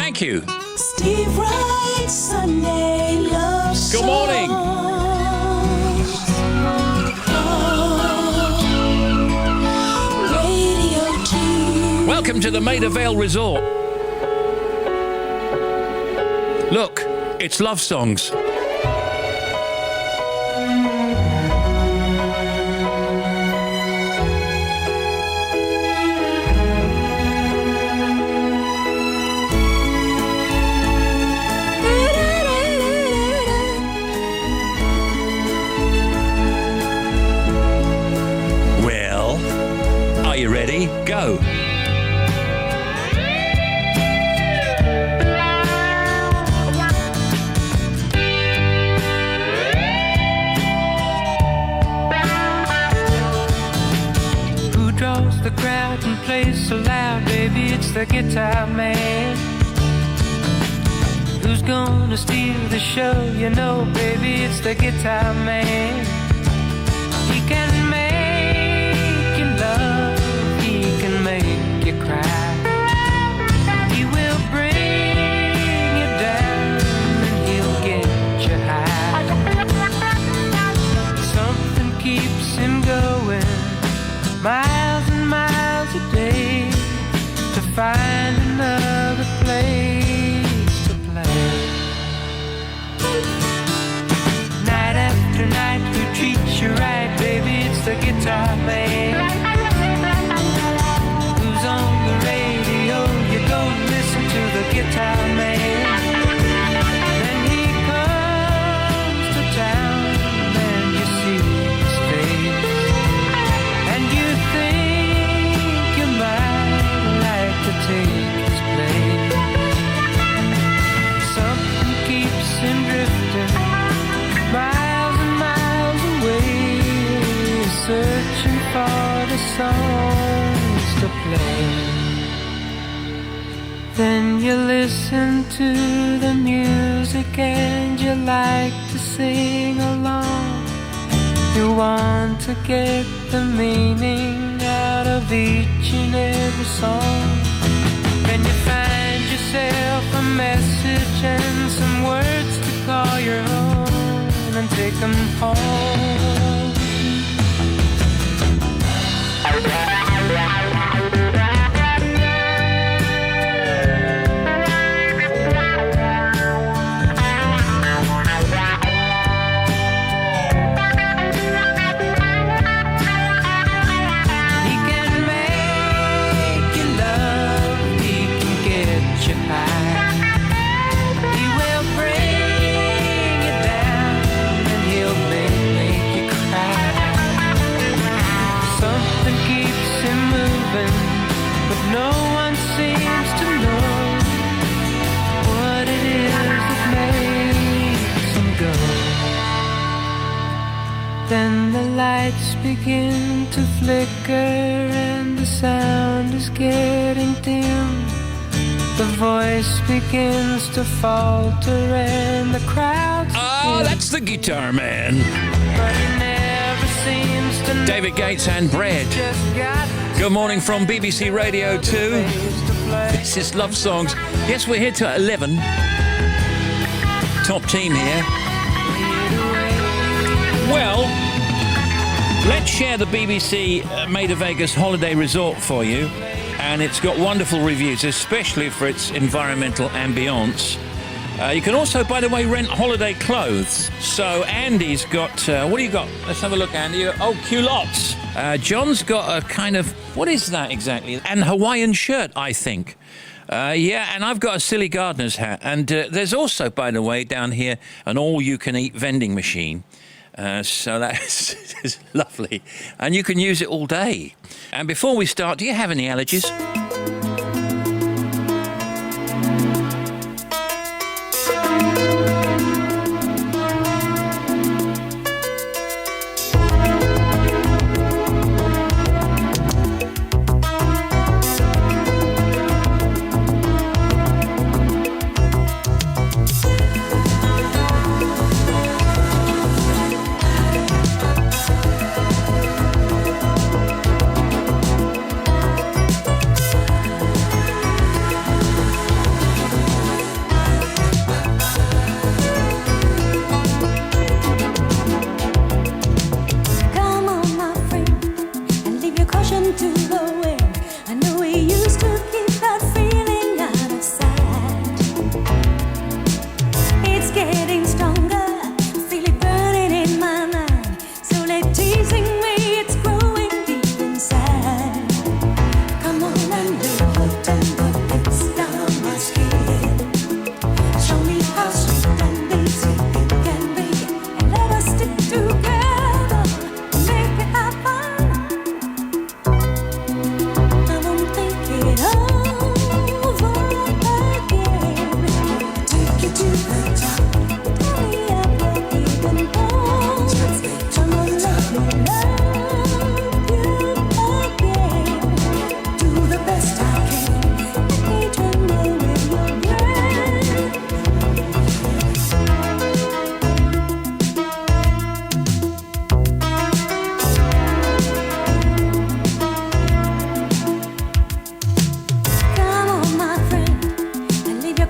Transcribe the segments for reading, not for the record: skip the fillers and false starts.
Thank you. Steve Wright, Sunday Love Songs. Good morning. Radio 2. Welcome to the Maida Vale Resort. Look, it's love songs. Well, are you ready? Go. Draws the crowd and plays so loud, baby, it's the guitar man. Who's gonna steal the show? You know, baby, it's the guitar man. He can make you love, he can make you cry. He will bring you down and he'll get you high. Something keeps him going, miles and miles a day, to find another place to play. Night after night, who treats you right, baby, it's the guitar man. Who's on the radio? You go listen to the guitar man. Then he comes to town and you see his face, and you think you might like to take his place. Something keeps him drifting, miles and miles away, searching for the songs to play. Then you listen to the music and you like to sing along. You want to get the meaning out of each and every song. Then you find yourself a message and some words to call your own and take them home. No one seems to know what it is that makes him go. Then the lights begin to flicker and the sound is getting dim. The voice begins to falter and the crowd. Oh, that's the guitar man. But he never seems to know. David Gates and Bread. Good morning from BBC Radio 2. This is Love Songs. Yes, we're here till 11. Top team here. Well, let's share the BBC Maida Vegas holiday resort for you. And it's got wonderful reviews, especially for its environmental ambience. You can also, by the way, rent holiday clothes. So Andy's got, what do you got? Let's have a look, Andy. Culottes. John's got a kind of, what is that exactly? An Hawaiian shirt, I think. Yeah, and I've got a Silly Gardener's hat. And there's also, by the way, down here, an all-you-can-eat vending machine. So that's lovely. And you can use it all day. And before we start, do you have any allergies?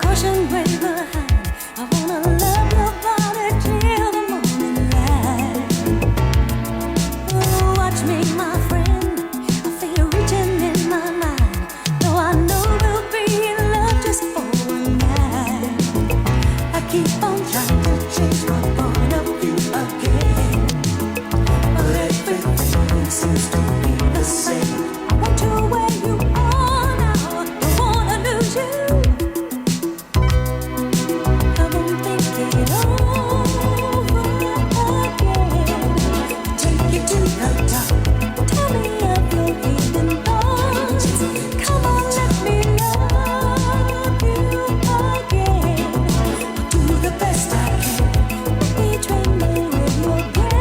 pushing way behind. I wanna love your body till the morning light. Oh, watch me, my friend. I feel reaching in my mind. Though I know we'll be in love just for one night. I keep on trying to change my point of view again, but everything seems to be the same. I want you where you are now. Don't wanna lose you. I won't think it over again. Take you to the top. Tell me of your hidden thoughts. Come on, let me love you again. I'll do the best I can. Let me tremble with your breath.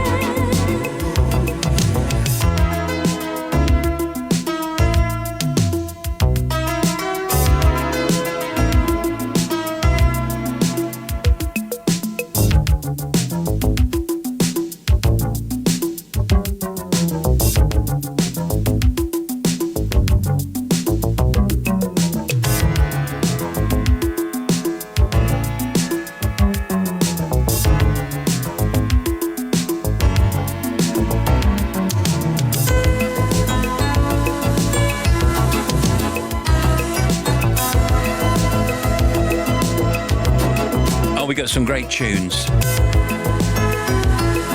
Oh, we got some great tunes.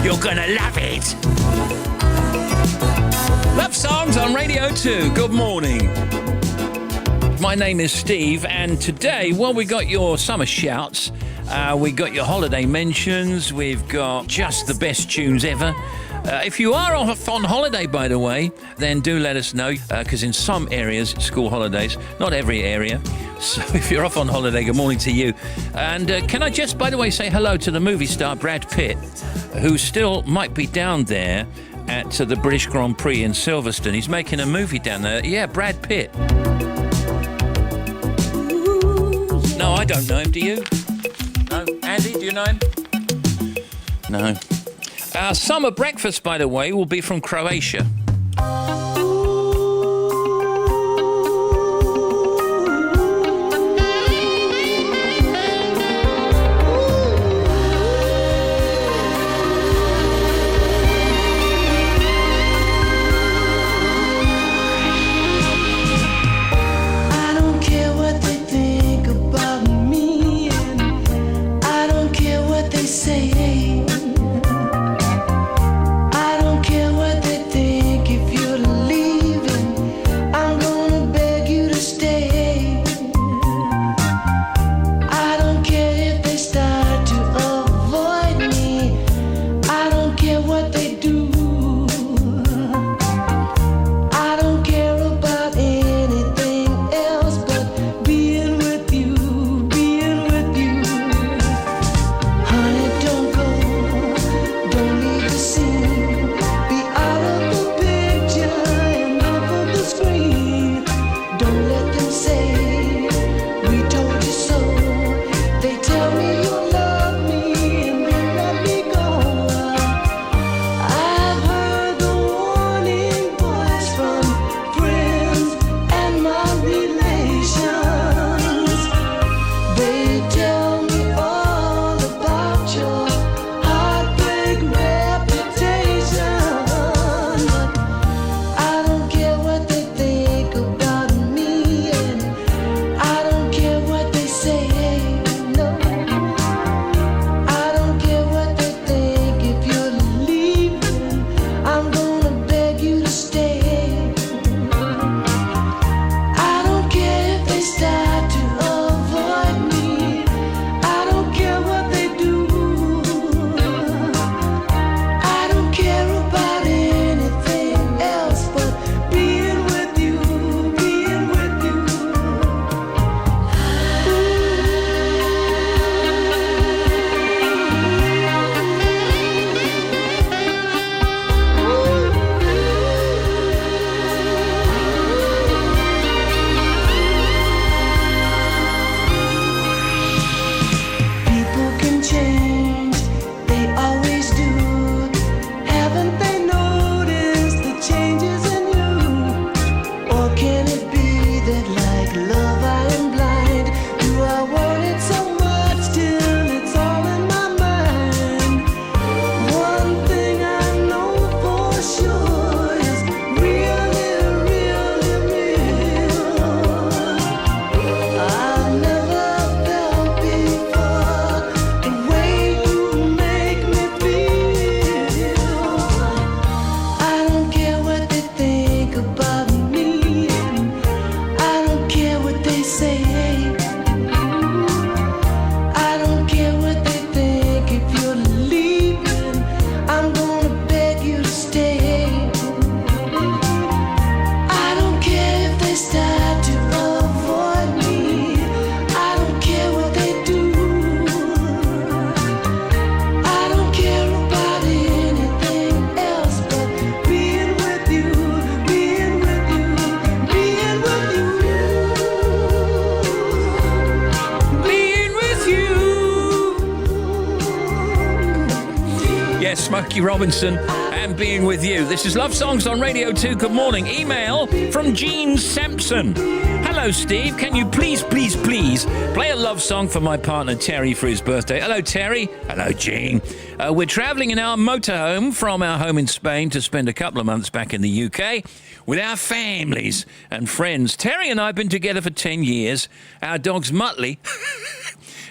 You're gonna love it. Love songs on Radio 2. Good morning. My name is Steve, and today, well, we got your summer shouts, we got your holiday mentions, we've got just the best tunes ever. If you are off on holiday, by the way, then do let us know, because in some areas, school holidays, not every area. So if you're off on holiday, good morning to you. And can I just, by the way, say hello to the movie star Brad Pitt, who still might be down there at the British Grand Prix in Silverstone. He's making a movie down there. Yeah, Brad Pitt. No, I don't know him. Do you? No? Andy, do you know him? No. Our summer breakfast, by the way, will be from Croatia. I don't care what they think about me, and I don't care what they say. I don't care what they think if you're leaving. I'm gonna beg you to stay. I don't care if they start to avoid me. I don't care what they do. I don't care about anything else but being with you, being with you. Honey, don't go, don't leave the scene. Be out of the picture and off of the screen. Don't let them say we told you so. They tell me you love me and then let me go. I've heard the warning voice from friends and my relations. They tell me all about your heartbreak reputation. I don't care what they think about me, and I don't care what they say. No, I don't care what they think if you're leaving. I'm gonna beg you to stay. I don't care if they start to avoid me. Smokey Robinson and Being With You. This is Love Songs on Radio 2. Good morning. Email from Jean Sampson. Hello, Steve. Can you please play a love song for my partner Terry for his birthday? Hello, Terry. Hello, Jean. We're travelling in our motorhome from our home in Spain to spend a couple of months back in the UK with our families and friends. Terry and I have been together for 10 years. Our dogs Muttley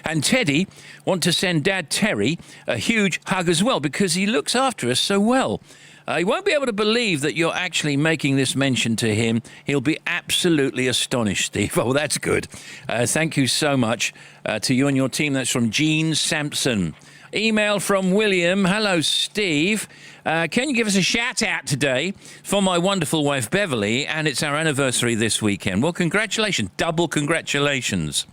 and Teddy want to send Dad Terry a huge hug as well because he looks after us so well. He won't be able to believe that you're actually making this mention to him. He'll be absolutely astonished, Steve. Oh, that's good. Thank you so much to you and your team. That's from Jean Sampson. Email from William. Hello, Steve. Can you give us a shout out today for my wonderful wife, Beverly? And it's our anniversary this weekend. Well, congratulations. Double congratulations.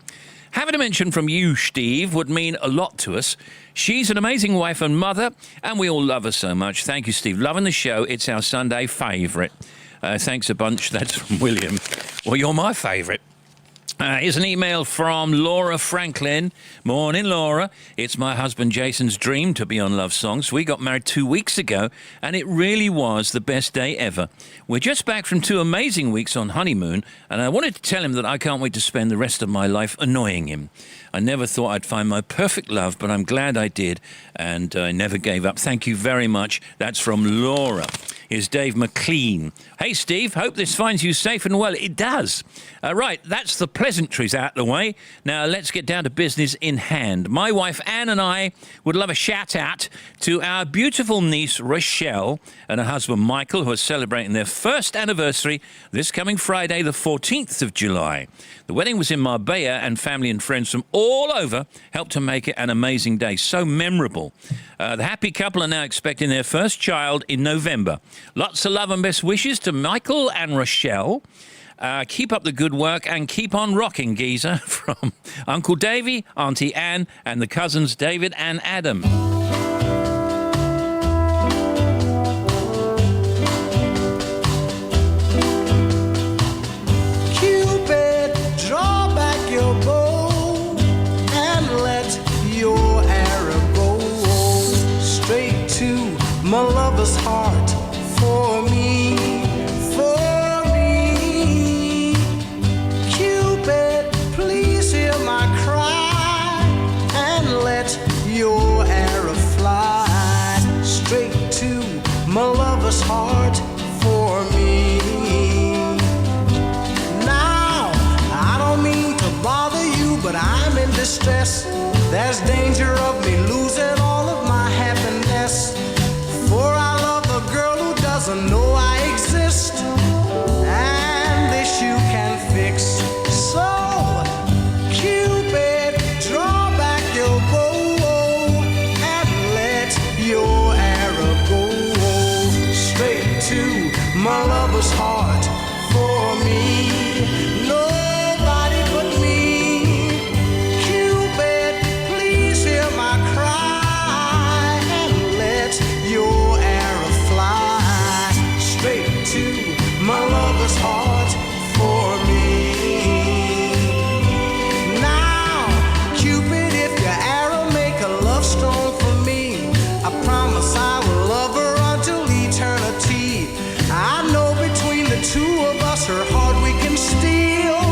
Having a mention from you, Steve, would mean a lot to us. She's an amazing wife and mother, and we all love her so much. Thank you, Steve. Loving the show. It's our Sunday favourite. Thanks a bunch. That's from William. Well, you're my favourite. Here's an email from Laura Franklin. Morning, Laura. It's my husband Jason's dream to be on Love Songs. We got married 2 weeks ago, and it really was the best day ever. We're just back from 2 amazing weeks on honeymoon, and I wanted to tell him that I can't wait to spend the rest of my life annoying him. I never thought I'd find my perfect love, but I'm glad I did, and I never gave up. Thank you very much. That's from Laura. Here's Dave McLean. Hey, Steve, hope this finds you safe and well. It does. Right, that's the pleasantries out the way. Now, let's get down to business in hand. My wife, Anne, and I would love a shout-out to our beautiful niece, Rochelle, and her husband, Michael, who are celebrating their first anniversary this coming Friday, the 14th of July. The wedding was in Marbella, and family and friends from all over helped to make it an amazing day. So memorable. The happy couple are now expecting their first child in November. Lots of love and best wishes to Michael and Rochelle. Keep up the good work and keep on rocking, geezer, from Uncle Davy, Auntie Anne, and the cousins David and Adam. Cupid, draw back your bow and let your arrow go straight to my lover's heart for me, for me. Cupid, please hear my cry and let your arrow fly straight to my lover's heart for me. Now, I don't mean to bother you, but I'm in distress. There's danger of me losing all of my happiness. For I love a girl who doesn't know I exist, and this you can fix. So, Cupid, draw back your bow and let your arrow go straight to my lover's heart for me. Nobody but me. Cupid, please hear my cry and let your arrow fly straight to my lover's heart for me. Now, Cupid, if your arrow make a love stone for me, I promise I will love her until eternity. I know between the two of us her heart we can steal.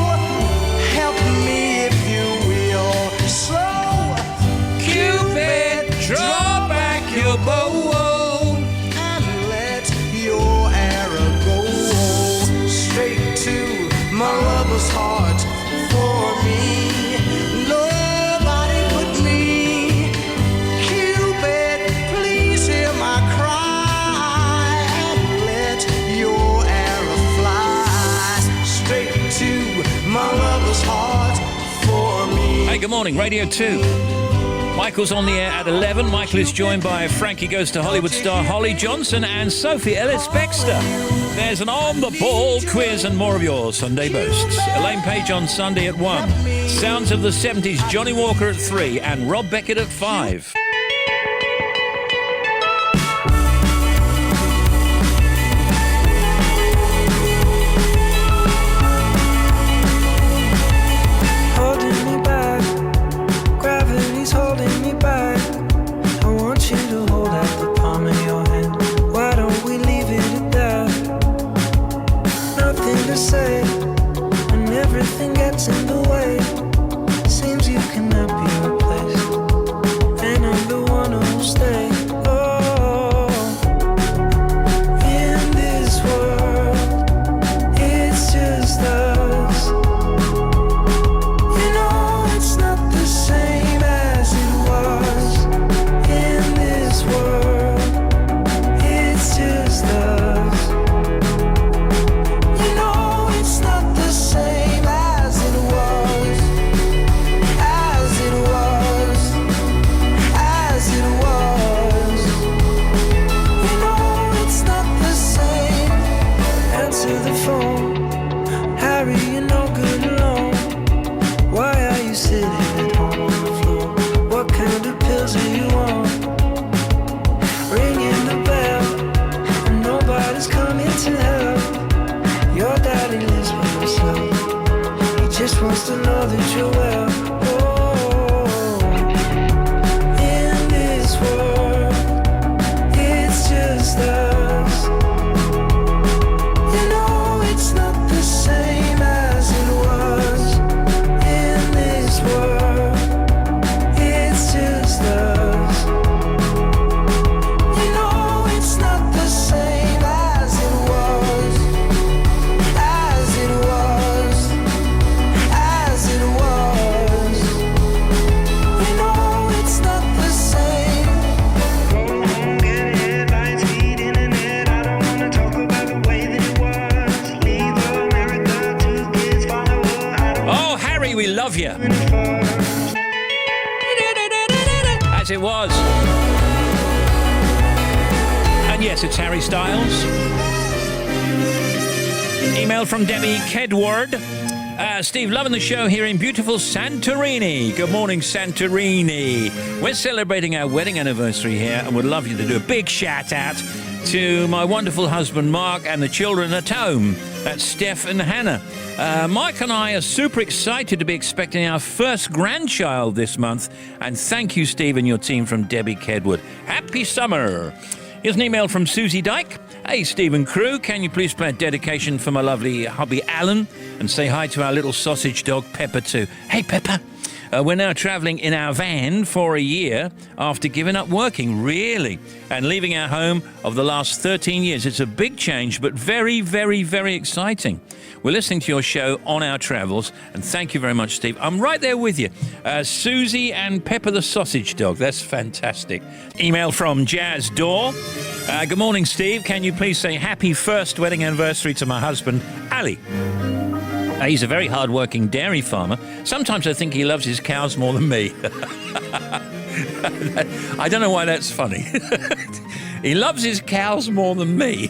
Help me if you will. So, Cupid, draw back your bow and let your arrow go straight to my lover's heart for me. Nobody but me. Cupid, please hear my cry and let your arrow fly straight to my lover's heart for me. Hey, good morning, Radio 2. Michael's on the air at 11. Michael is joined by Frankie Goes to Hollywood star Holly Johnson and Sophie Ellis-Bextor. There's an On the Ball quiz and more of your Sunday boasts. Elaine Page on Sunday at 1. Sounds of the 70s, Johnny Walker at 3 and Rob Beckett at 5. Holding me back, gravity's holding me back. I want you to hold out the palm of just to know that you're well. Oh, in this world, it's just us. You know it's not the same as it was. In this world, it's just us. You know it's not the same as it was. As it was. As it was. You know it's not the same. Go home, get ahead, lights, heat, internet. I don't wanna talk about the way that it was. Leave America, 2 kids, follow her. Oh, Harry, we love you. As it was. And yes, it's Harry Styles. Email from Debbie Kedward. Steve, loving the show here in beautiful Santorini. Good morning, Santorini. We're celebrating our wedding anniversary here and would love you to do a big shout out to my wonderful husband Mark and the children at home. That's Steph and Hannah. Mike and I are super excited to be expecting our first grandchild this month. And thank you, Steve, and your team from Debbie Kedward. Happy summer. Here's an email from Susie Dyke. Hey, Steve and crew, can you please play a dedication for my lovely hubby Alan and say hi to our little sausage dog Pepper too. Hey, Pepper. We're now travelling in our van for a year after giving up working, really, and leaving our home of the last 13 years. It's a big change, but very, very, very exciting. We're listening to your show on our travels, and thank you very much, Steve. I'm right there with you. Susie and Pepper the sausage dog. That's fantastic. Email from Jazz Door. Good morning, Steve. Can you please say happy first wedding anniversary to my husband, Ali? He's a very hard-working dairy farmer. Sometimes I think he loves his cows more than me. I don't know why that's funny. He loves his cows more than me.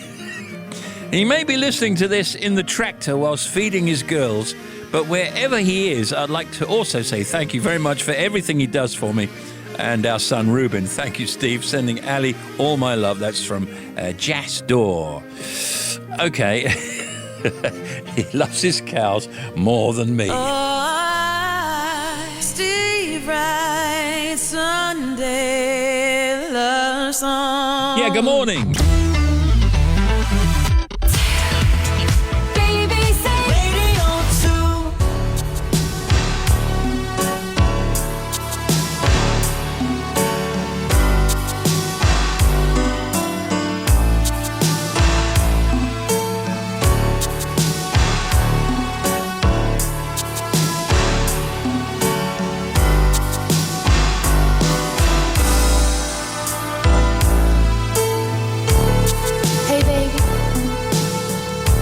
He may be listening to this in the tractor whilst feeding his girls, but wherever he is, I'd like to also say thank you very much for everything he does for me and our son Ruben. Thank you, Steve. Sending Ali all my love. That's from Jazz Door. Okay. He loves his cows more than me. Steve Wright, Sunday love song. Yeah, good morning.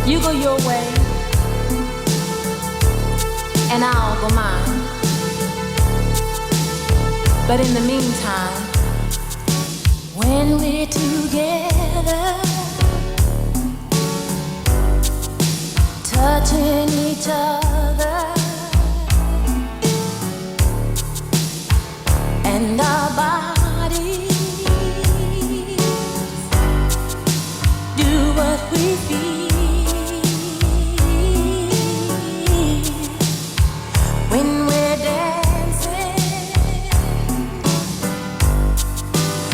You go your way, and I'll go mine. But in the meantime, when we're together, touching each other, and our bodies do what we feel. When we're dancing,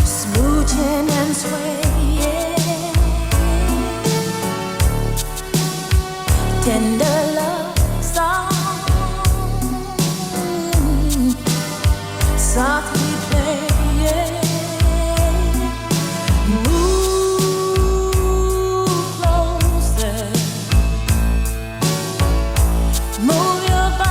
smooching and swaying, tender love song, softly playing. Move closer, move your body.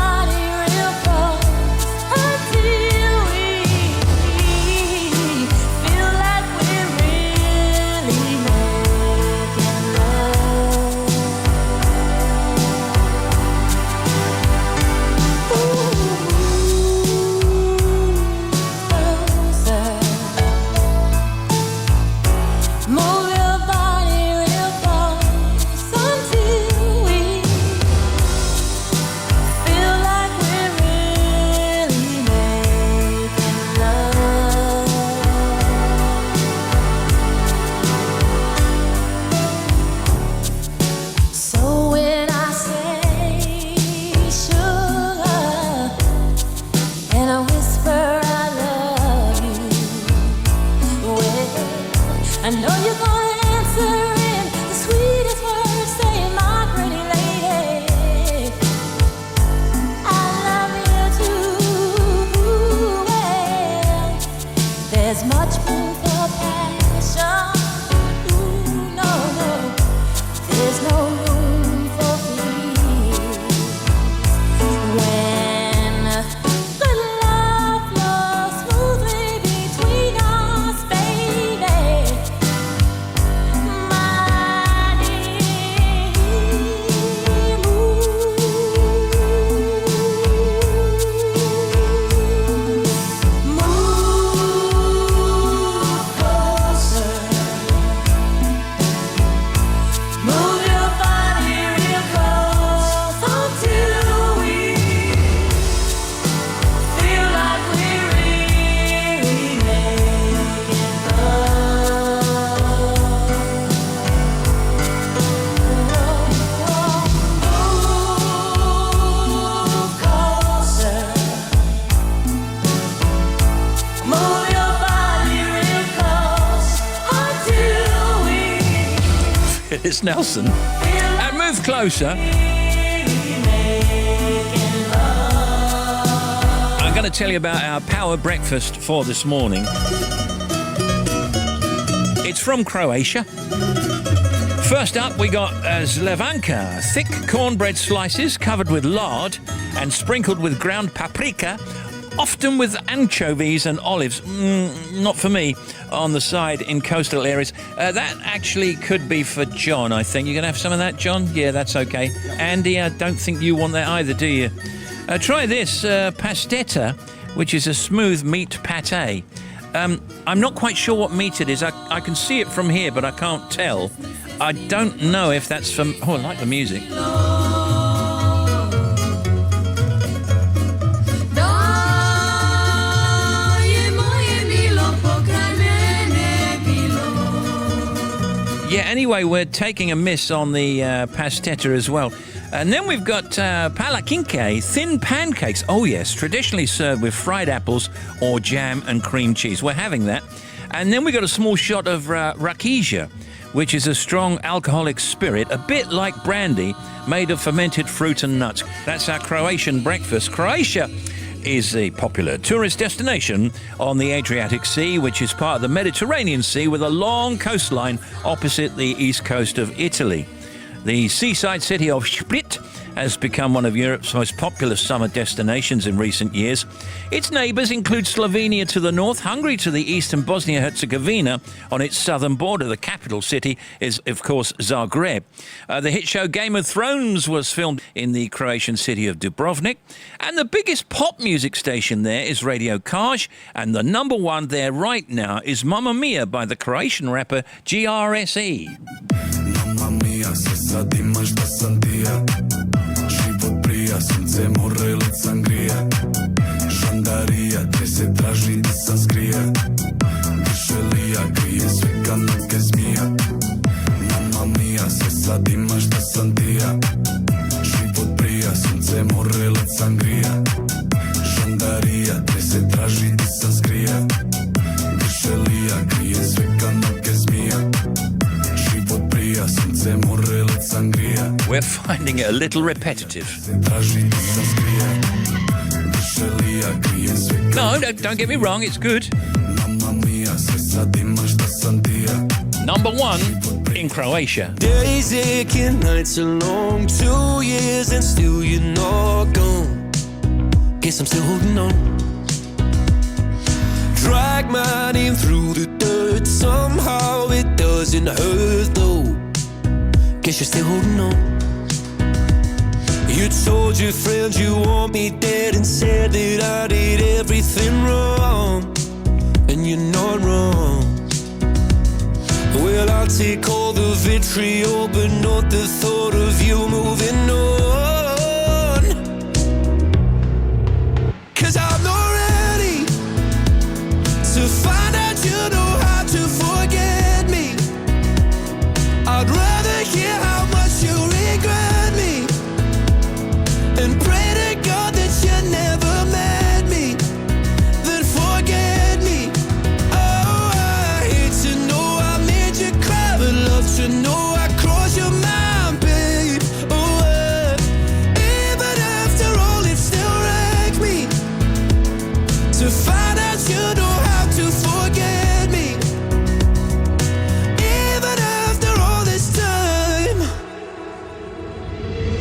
It's Nelson. And move closer. I'm going to tell you about our power breakfast for this morning. It's from Croatia. First up, we got Zlevanka, thick cornbread slices covered with lard and sprinkled with ground paprika, often with anchovies and olives. Not for me, on the side in coastal areas. That actually could be for John, I think. You going to have some of that, John? Yeah, that's okay. Andy, I don't think you want that either, do you? Try this, pastetta, which is a smooth meat pate. I'm not quite sure what meat it is. I can see it from here, but I can't tell. I don't know if that's from... Oh, I like the music. Yeah, anyway, we're taking a miss on the pastetta as well. And then we've got palakinke, thin pancakes. Oh, yes, traditionally served with fried apples or jam and cream cheese. We're having that. And then we got a small shot of rakija, which is a strong alcoholic spirit, a bit like brandy, made of fermented fruit and nuts. That's our Croatian breakfast. Croatia is a popular tourist destination on the Adriatic Sea, which is part of the Mediterranean Sea with a long coastline opposite the east coast of Italy. The seaside city of Split has become one of Europe's most popular summer destinations in recent years. Its neighbours include Slovenia to the north, Hungary to the east, and Bosnia-Herzegovina on its southern border. The capital city is, of course, Zagreb. The hit show Game of Thrones was filmed in the Croatian city of Dubrovnik, and the biggest pop music station there is Radio Kaj, and the number one there right now is Mamma Mia by the Croatian rapper GRSE. Mamma mia, se sad imaš da sam ti ja. Život prija, sunce, more, led, sangrija. Žandarija, te se traži di sam skrija. Gršelija, krije sve kanadske zmija. Mamma mia, se sad imaš da sam ti ja. Život prija, sunce, more, led, sangrija. Žandarija, te se traži di sam skrija. Gršelija, krije sve kanadske zmija. We're finding it a little repetitive. No, don't get me wrong, it's good. Number one in Croatia. Days aching, nights are long, 2 years and still you're not gone. Guess I'm still holding on. Drag my name through the dirt, somehow it doesn't hurt though. Guess you're still holding on. You told your friends you want me dead and said that I did everything wrong. And you're not wrong. Well, I'll take all the vitriol, but not the thought of you moving on. 'Cause I'm not ready to find out you know how to forget me. I'd rather hear how much you regret me and pray to God that you never met me, then forget me. Oh, I hate to know I made you cry, but love to know I crossed your mind, babe. Oh, even after all, it still wrecks me to find out you know how to forget me. Even after all this time,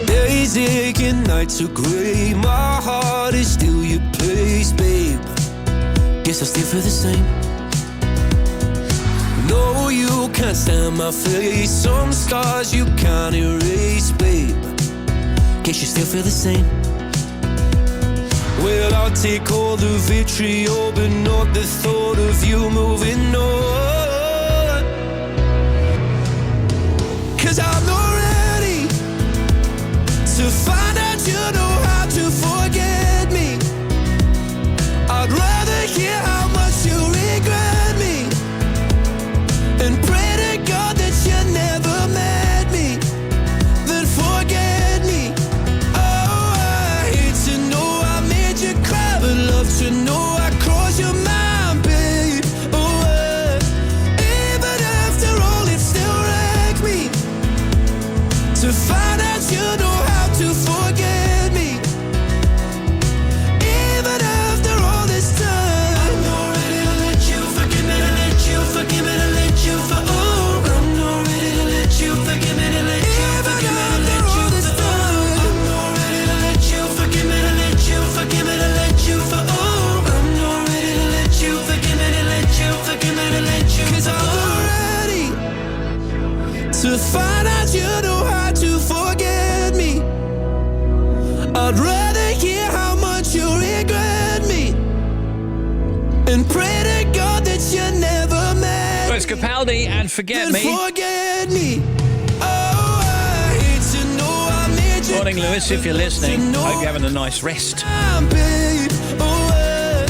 days aching, nights are grey. My heart is still your place, babe. Guess I still feel the same. No, you can't stand my face. Some scars you can't erase, babe. Guess you still feel the same. Well, I'll take all the vitriol, but not the thought of you moving on. 'Cause I'm not ready to find out you know how to forget me. I'd rather hear how much you regret me and pray to God that you never met me, then forget me. Oh, I hate to know I made you cry, but love to know I crossed your mind, babe. Oh, Capaldi and Forget Me. Forget me. Oh, I hate to know I made you. Morning, Lewis, if you're listening. To know Hope you're having a nice rest. babe. Oh,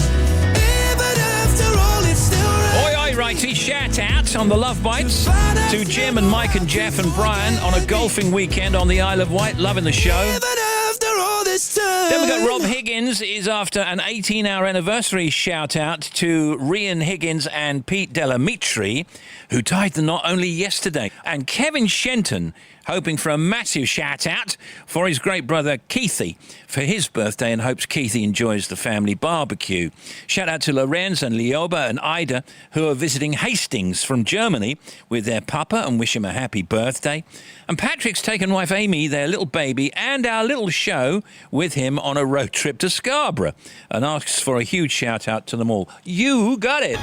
even after all, it's still right. Oi, oi, righty, shout out on the Love Bites to Jim and Mike and Jeff and Brian on a golfing weekend on the Isle of Wight. Loving the show. Even after all this time. Then we've got Rob Higgins is after an 18-hour anniversary shout-out to Rian Higgins and Pete Delamitri, who tied the knot only yesterday. And Kevin Shenton hoping for a massive shout-out for his great brother Keithy for his birthday and hopes Keithy enjoys the family barbecue. Shout-out to Lorenz and Lioba and Ida, who are visiting Hastings from Germany with their papa and wish him a happy birthday. And Patrick's taken wife Amy, their little baby, and our little show with him on a road trip to Scarborough and asks for a huge shout-out to them all. You got it!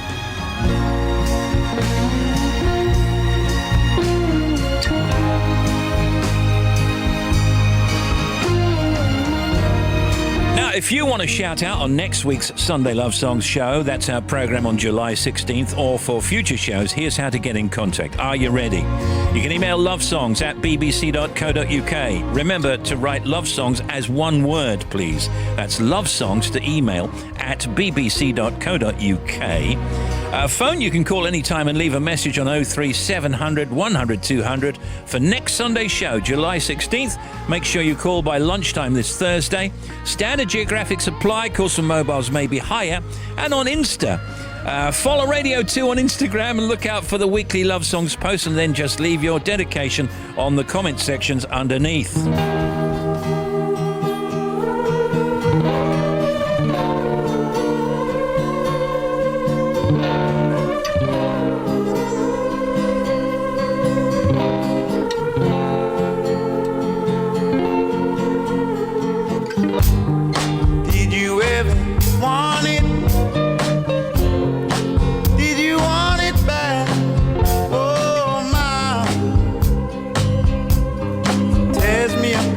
Now, if you want to shout out on next week's Sunday Love Songs show, that's our programme on July 16th, or for future shows, here's how to get in contact. Are you ready? You can email lovesongs@bbc.co.uk. Remember to write love songs as one word, please. That's love songs to email at bbc.co.uk. Phone, you can call anytime and leave a message on 03700 100 200 for next Sunday's show, July 16th. Make sure you call by lunchtime this Thursday. Standard geographic supply, calls from mobiles may be higher. And on Insta, follow Radio 2 on Instagram and look out for the weekly Love Songs post, and then just leave your dedication on the comment sections underneath. Did you ever want it? Did you want it back? Oh, my. Tears me up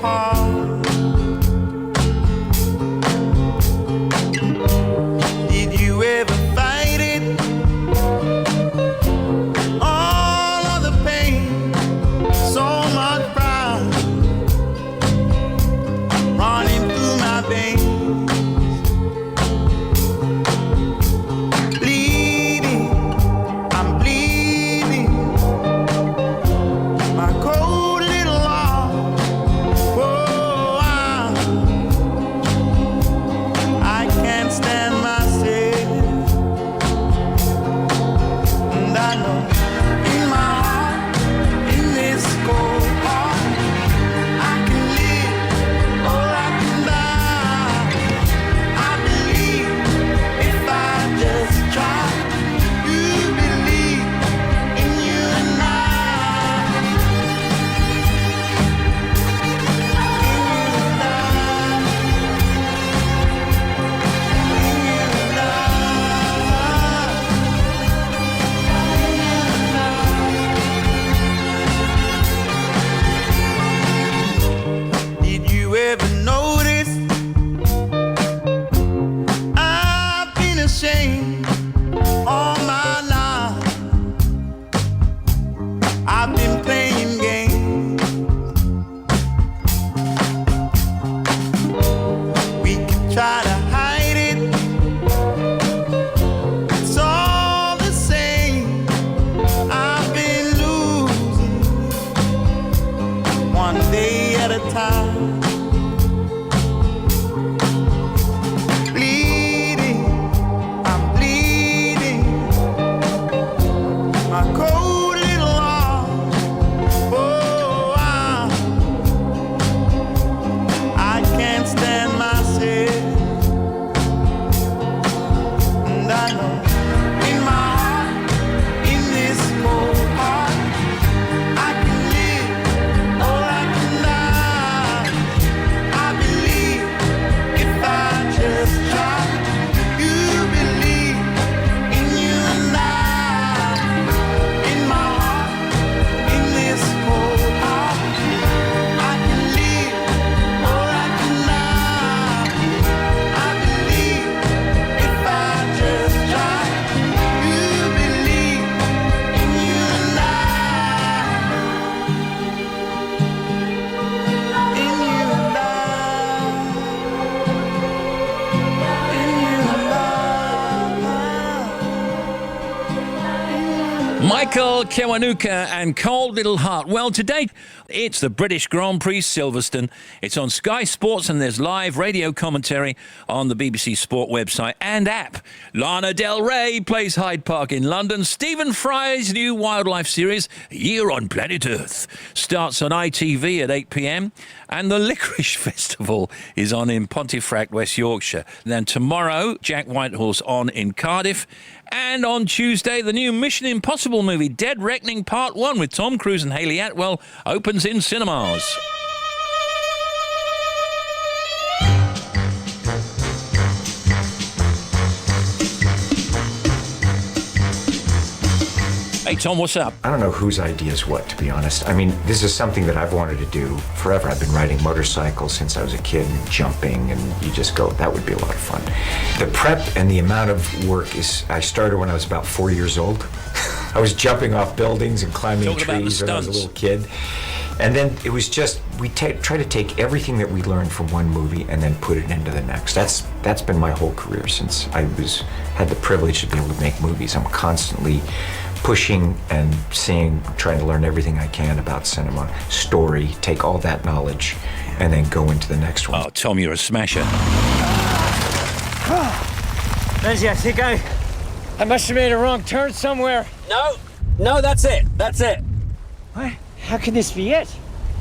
Michael Kiwanuka and Cold Little Heart. Well, today it's the British Grand Prix Silverstone. It's on Sky Sports and there's live radio commentary on the BBC Sport website and app. Lana Del Rey plays Hyde Park in London. Stephen Fry's new wildlife series, A Year on Planet Earth, starts on ITV at 8 p.m. And the Licorice Festival is on in Pontefract, West Yorkshire. Then tomorrow, Jack Whitehorse on in Cardiff. And on Tuesday, the new Mission Impossible movie, Dead Reckoning Part 1 with Tom Cruise and Hayley Atwell, opens in cinemas. Hey, Tom, what's up? I don't know whose idea is what, to be honest. I mean, this is something that I've wanted to do forever. I've been riding motorcycles since I was a kid, and jumping, and you just go, that would be a lot of fun. The prep and the amount of work is, I started when I was about 4 years old. I was jumping off buildings and climbing trees when I was a little kid. And then it was just, we try to take everything that we learned from one movie and then put it into the next. That's been my whole career since I had the privilege to be able to make movies. I'm constantly pushing and seeing, trying to learn everything I can about cinema, story, take all that knowledge, and then go into the next one. Oh, Tom, you're a smasher. Lindsay, I think I must have made a wrong turn somewhere. No, that's it. What? How can this be it?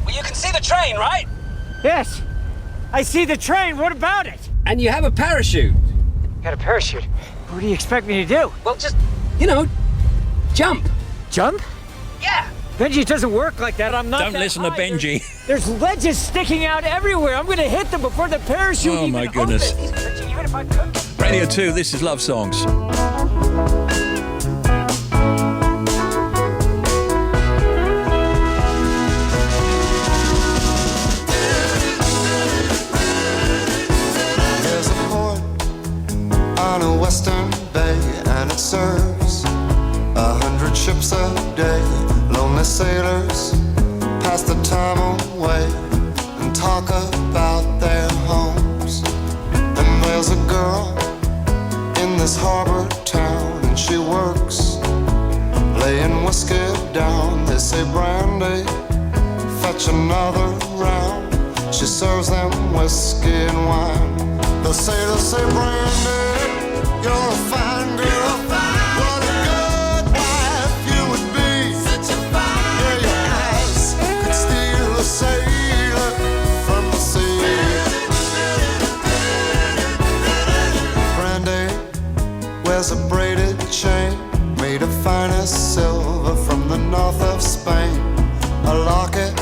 Well, you can see the train, right? Yes, I see the train. What about it? And you have a parachute. Got a parachute. What do you expect me to do? Well, just, jump. Jump? Yeah. Benji, it doesn't work like that. I'm not Don't that listen high. to Benji. There's ledges sticking out everywhere. I'm going to hit them before the parachute Oh, even my goodness. opens. Benji, even if I could. Radio 2, this is Love Songs. There's a port on a western bay, and it serves 100 ships a day. Lonely sailors pass the time away and talk about their homes. And there's a girl in this harbor town, and she works laying whiskey down. They say, Brandy, fetch another round. She serves them whiskey and wine. The sailors say, Brandy, you're a fine girl. What a good wife you would be. Such a fine girl. Your eyes could steal a sailor from the sea. Brandy wears a braided chain made of finest silver from the north of Spain. A locket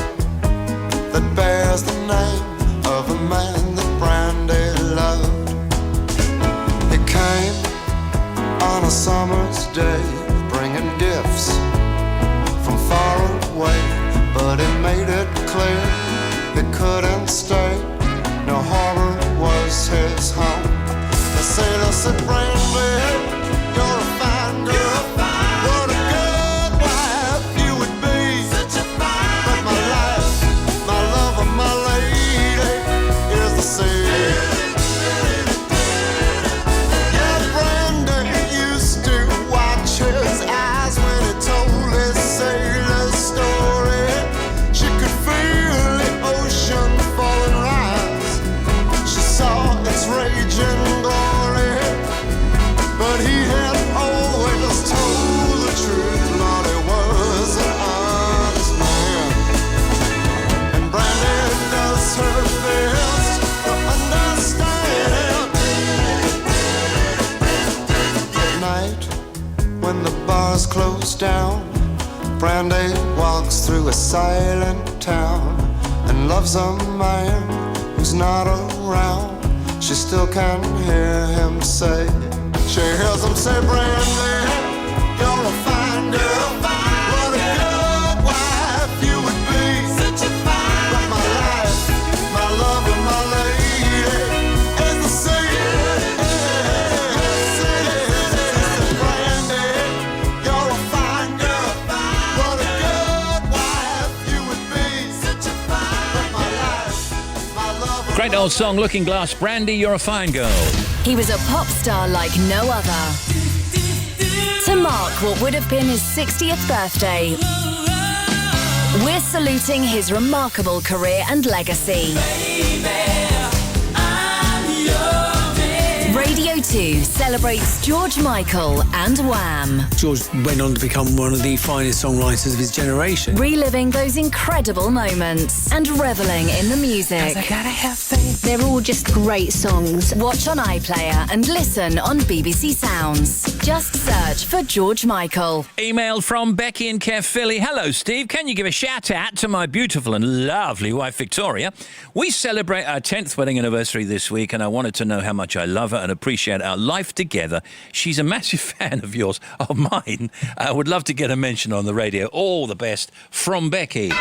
that bears the name of a man that Brandy loved. He came on a summer's day, bringing gifts from far away, but he made it clear he couldn't stay. No harbor was his home. The sailor said, Brandy, you're a fine girl. What a good wife you would be. Such a fine but my life, my love, and my lady is the sea. Yeah, Brandy used to watch his eyes when he told his sailor story. She could feel the ocean fall and rise. She saw its raging glory, but he had always told the truth. Lord, he was an honest man, and Brandy does her best to understand. At night, when the bars close down, Brandy walks through a silent town and loves a man who's not around. She still can hear him say, she hears him say, Brandy, you're a fine girl. What a good wife you would be. Such a fine but my life, my love, and my lady is the sea. Brandy, you're a fine girl. What a good wife you would be. Such a fine but my life, my love. Great old song, Looking Glass. Brandy, you're a fine girl. He was a pop star like no other. To mark what would have been his 60th birthday, we're saluting his remarkable career and legacy. Radio 2 celebrates George Michael and Wham. George went on to become one of the finest songwriters of his generation. Reliving those incredible moments and reveling in the music. They're all just great songs. Watch on iPlayer and listen on BBC Sounds. Just search for George Michael. Email from Becky in Caerphilly. Hello, Steve. Can you give a shout out to my beautiful and lovely wife, Victoria? We celebrate our 10th wedding anniversary this week, and I wanted to know how much I love her and appreciate our life together. She's a massive fan of yours, of mine. I would love to get a mention on the radio. All the best from Becky.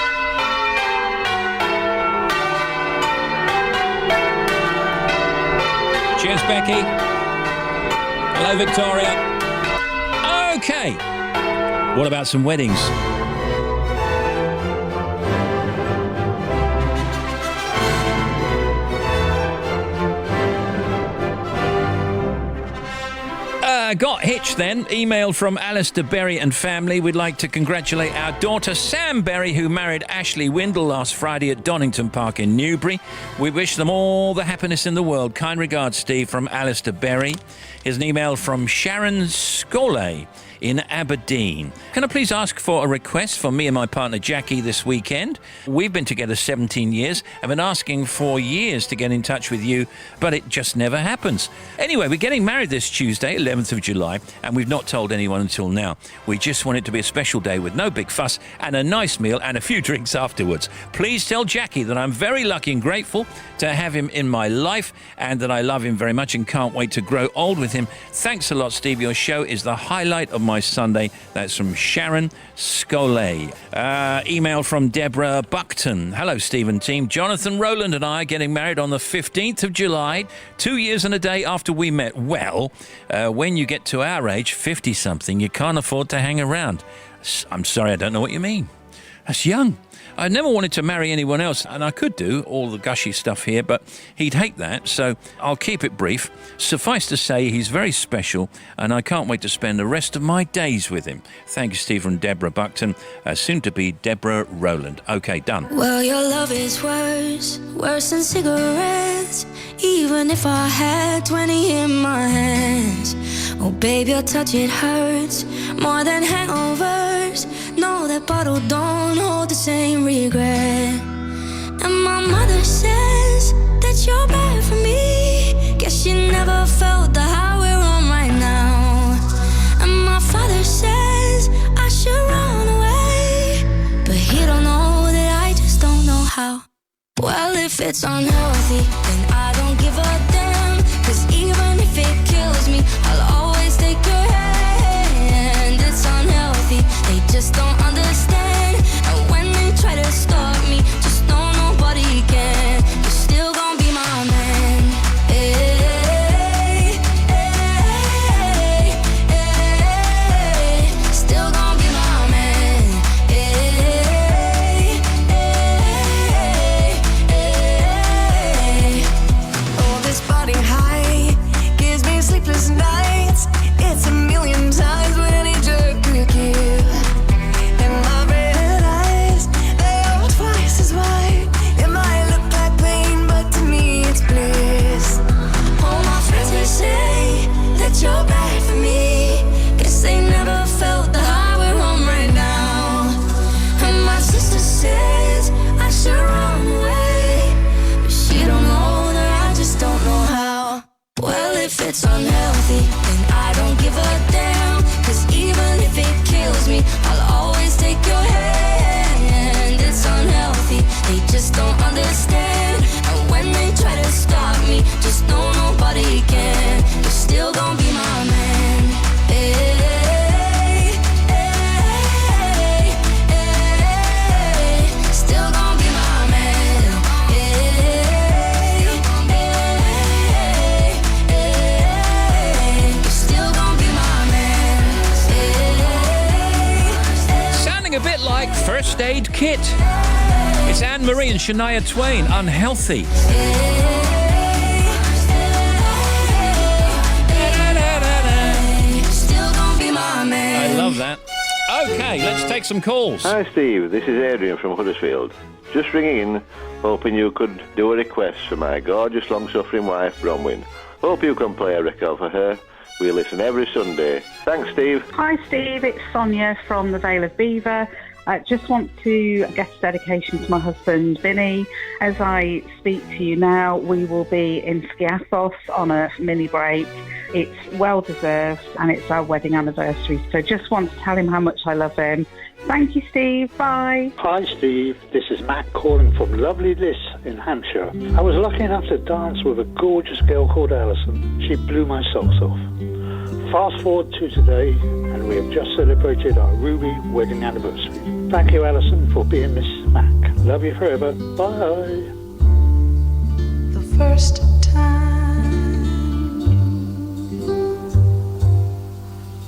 Cheers, Becky. Hello, Victoria. Okay. What about some weddings? Got hitched then. Email from Alistair Berry and family. We'd like to congratulate our daughter Sam Berry, who married Ashley Windle last Friday at Donington Park in Newbury. We wish them all the happiness in the world. Kind regards, Steve, from Alistair Berry. Here's an email from Sharon Scoley in Aberdeen. Can I please ask for a request for me and my partner Jackie this weekend? We've been together 17 years. I've been asking for years to get in touch with you, but it just never happens. Anyway, we're getting married this Tuesday, 11th of July, and we've not told anyone until now. We just want it to be a special day with no big fuss and a nice meal and a few drinks afterwards. Please tell Jackie that I'm very lucky and grateful to have him in my life and that I love him very much and can't wait to grow old with him. Thanks a lot, Steve. Your show is the highlight of my Sunday. That's from Sharon Scoley. Email from Deborah Buckton. Hello, Steve and team. Jonathan Rowland and I are getting married on the 15th of July, 2 years and a day after we met. Well, when you get to our age, 50-something, you can't afford to hang around. I'm sorry, I don't know what you mean. That's young. I never wanted to marry anyone else, and I could do all the gushy stuff here, but he'd hate that, so I'll keep it brief. Suffice to say, he's very special, and I can't wait to spend the rest of my days with him. Thank you, Steve, from Deborah Buckton, soon to be Deborah Rowland. Okay, done. Well, your love is worse than cigarettes. Even if I had 20 in my hands. Oh, babe, your touch, it hurts more than hangovers. No, that bottle don't hold the same regret. And my mother says that you're bad for me. Guess she never felt the high we're on right now. And my father says I should run away, but he don't know that I just don't know how. Well, if it's unhealthy, then I don't give a damn. 'Cause even if it kills me, I'll always take your hand. It's unhealthy, they just don't understand. And when they try to stop me, just know nobody can. You're still gonna be my man. Hey, hey, hey, still gonna be my man. Hey, hey, hey. Oh, this body high gives me sleepless nights. It's a million times what any jerk could give. And my red eyes, they are twice as wide. It might look like pain, but to me it's bliss. All my friends will say that you're bad for me. Guess they never felt the high we're on right now. And my sister says I should run away, but she don't know that I just don't know how. Well, if it's unhealthy, then I don't give a damn. 'Cause even if it kills me, I'll always take your hand. It's unhealthy, they just don't understand. And when they try to stop me, just know nobody can. You're still gonna be my man. Hey, hey, hey, still gonna be my man. Hey, hey, hey, you're still gonna be my man. Hey, Sounding a bit like First Aid Kit. It's Anne-Marie and Shania Twain, Unhealthy. still gonna be my man. take some calls. Hi, Steve. This is Adrian from Huddersfield. Just ringing in, hoping you could do a request for my gorgeous long-suffering wife, Bronwyn. Hope you can play a record for her. We listen every Sunday. Thanks, Steve. Hi, Steve. It's Sonia from the Vale of Beaver. I just want to get a dedication to my husband, Vinny. As I speak to you now, we will be in Skiathos on a mini break. It's well-deserved, and it's our wedding anniversary. So just want to tell him how much I love him. Thank you, Steve. Bye. Hi, Steve. This is Matt calling from lovely Liss in Hampshire. I was lucky enough to dance with a gorgeous girl called Alison. She blew my socks off. Fast forward to today, and we have just celebrated our ruby wedding anniversary. Thank you, Alison, for being Mrs. Mac. Love you forever. Bye. The first time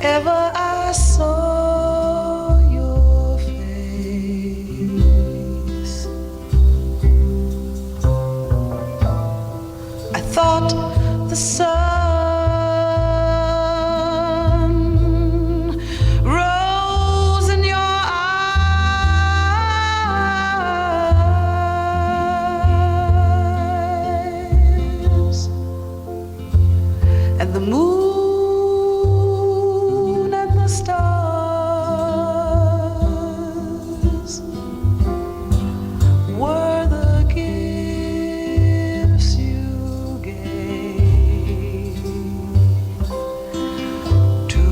ever I saw your face, I thought the sun rose in your eyes, and the moon and the stars were the gifts you gave to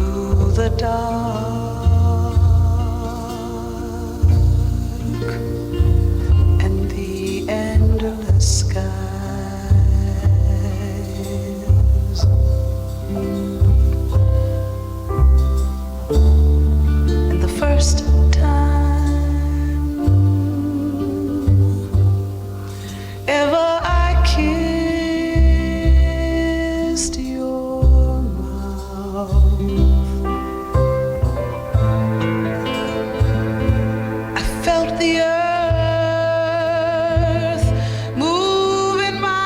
the dark and the endless skies. And the first time ever I kissed your mouth, I felt the earth move in my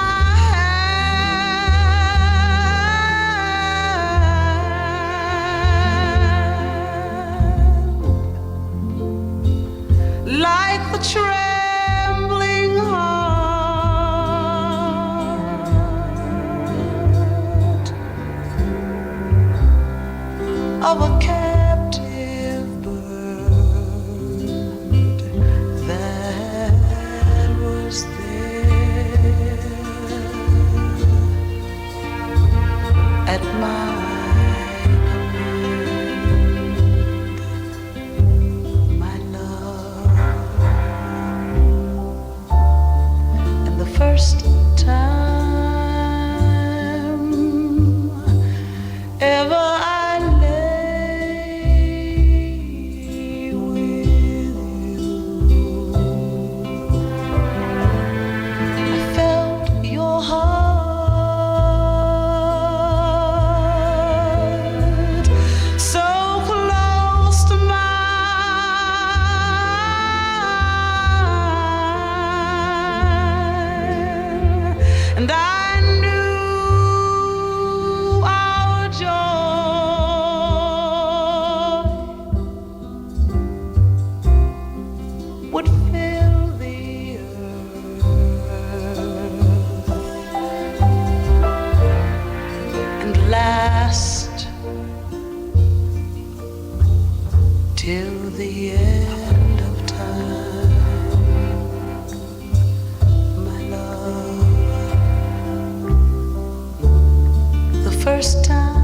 hand, like the trembling heart of a captive bird that was there at my command, my love. And the first time ever I lay with you, I felt your heart so close to mine, and I knew our joy would fill the earth and last till the end of time, my love. The first time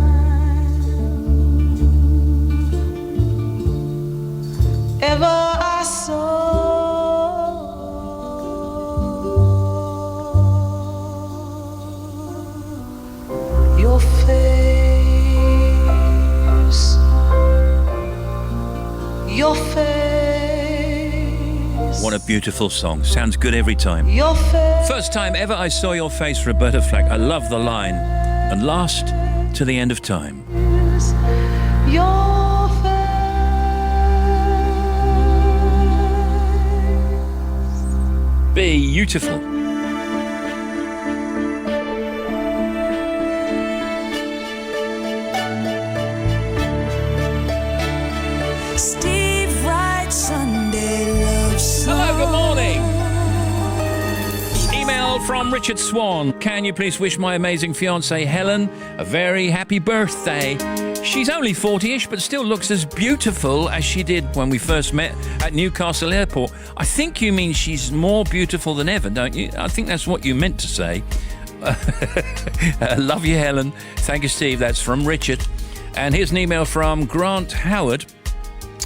ever I saw your face, your face, What a beautiful song. Sounds good every time. your face. First time ever I saw your face, Roberta Flack. I love the line. And last to the end of time. Your Beautiful. Steve Wright. From Richard Swan, can you please wish my amazing fiancée Helen a very happy birthday? She's only 40-ish, but still looks as beautiful as she did when we first met at Newcastle Airport. I think you mean she's more beautiful than ever, don't you? I think that's what you meant to say. Love you, Helen. Thank you, Steve. That's from Richard. And here's an email from Grant Howard.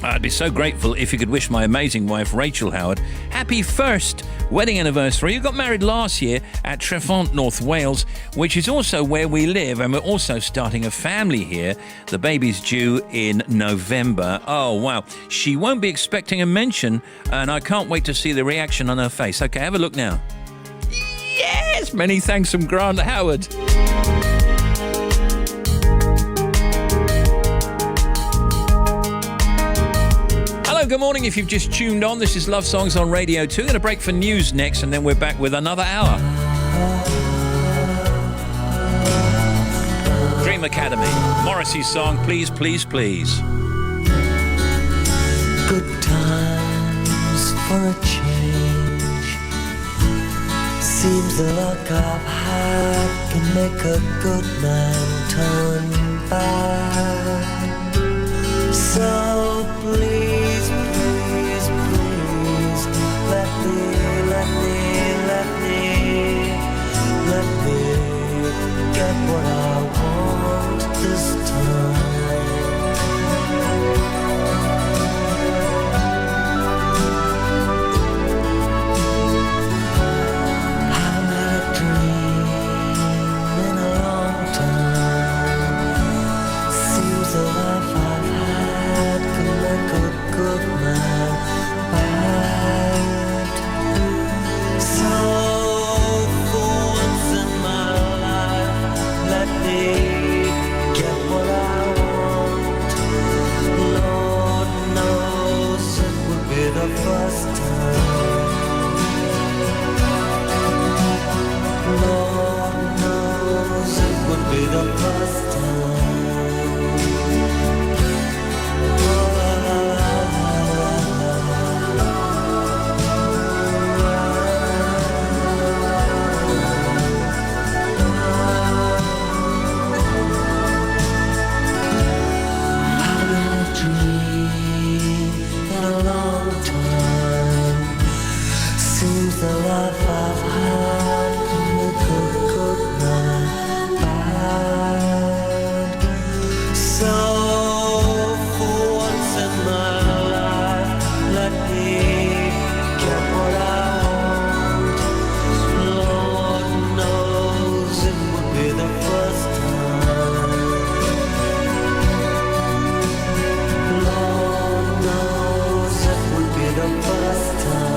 I'd be so grateful if you could wish my amazing wife, Rachel Howard, happy first wedding anniversary. You got married last year at Trefont, North Wales, which is also where we live, and we're also starting a family here. The baby's due in November. Oh, wow. She won't be expecting a mention, and I can't wait to see the reaction on her face. Okay, have a look now. Yes! Many thanks from Grant Howard. Hello, good morning. If you've just tuned on, this is Love Songs on Radio 2. Going to break for news next, and then we're back with another hour. Dream Academy, Morrissey's song, Please, Please, Please. Good times for a change. Seems the luck I've had can make a good man turn bad. So please, please, please, let me get what I want this time. Haven't had a dream in a long time. Seems the life I've had can make a good man bad. So for once in my life, let me get what I want. Lord knows it would be the first time. Lord knows it would be the first time. The life I've had can make a good man bad. So for once in my life, let me get what I want. Lord knows it would be the first time. Lord knows it would be the first time.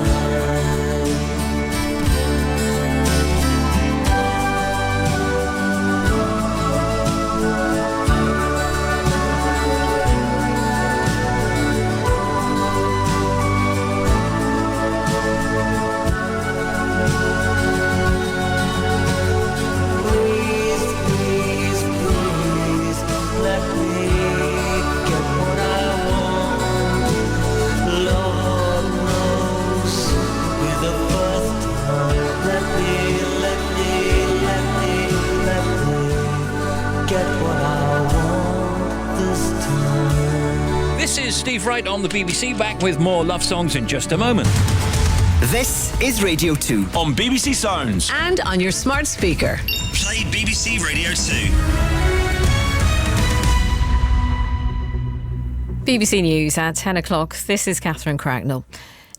This is Steve Wright on the BBC, back with more love songs in just a moment. This is Radio 2 on BBC Sounds and on your smart speaker. Play BBC Radio 2. BBC News at 10 o'clock. This is Catherine Cracknell.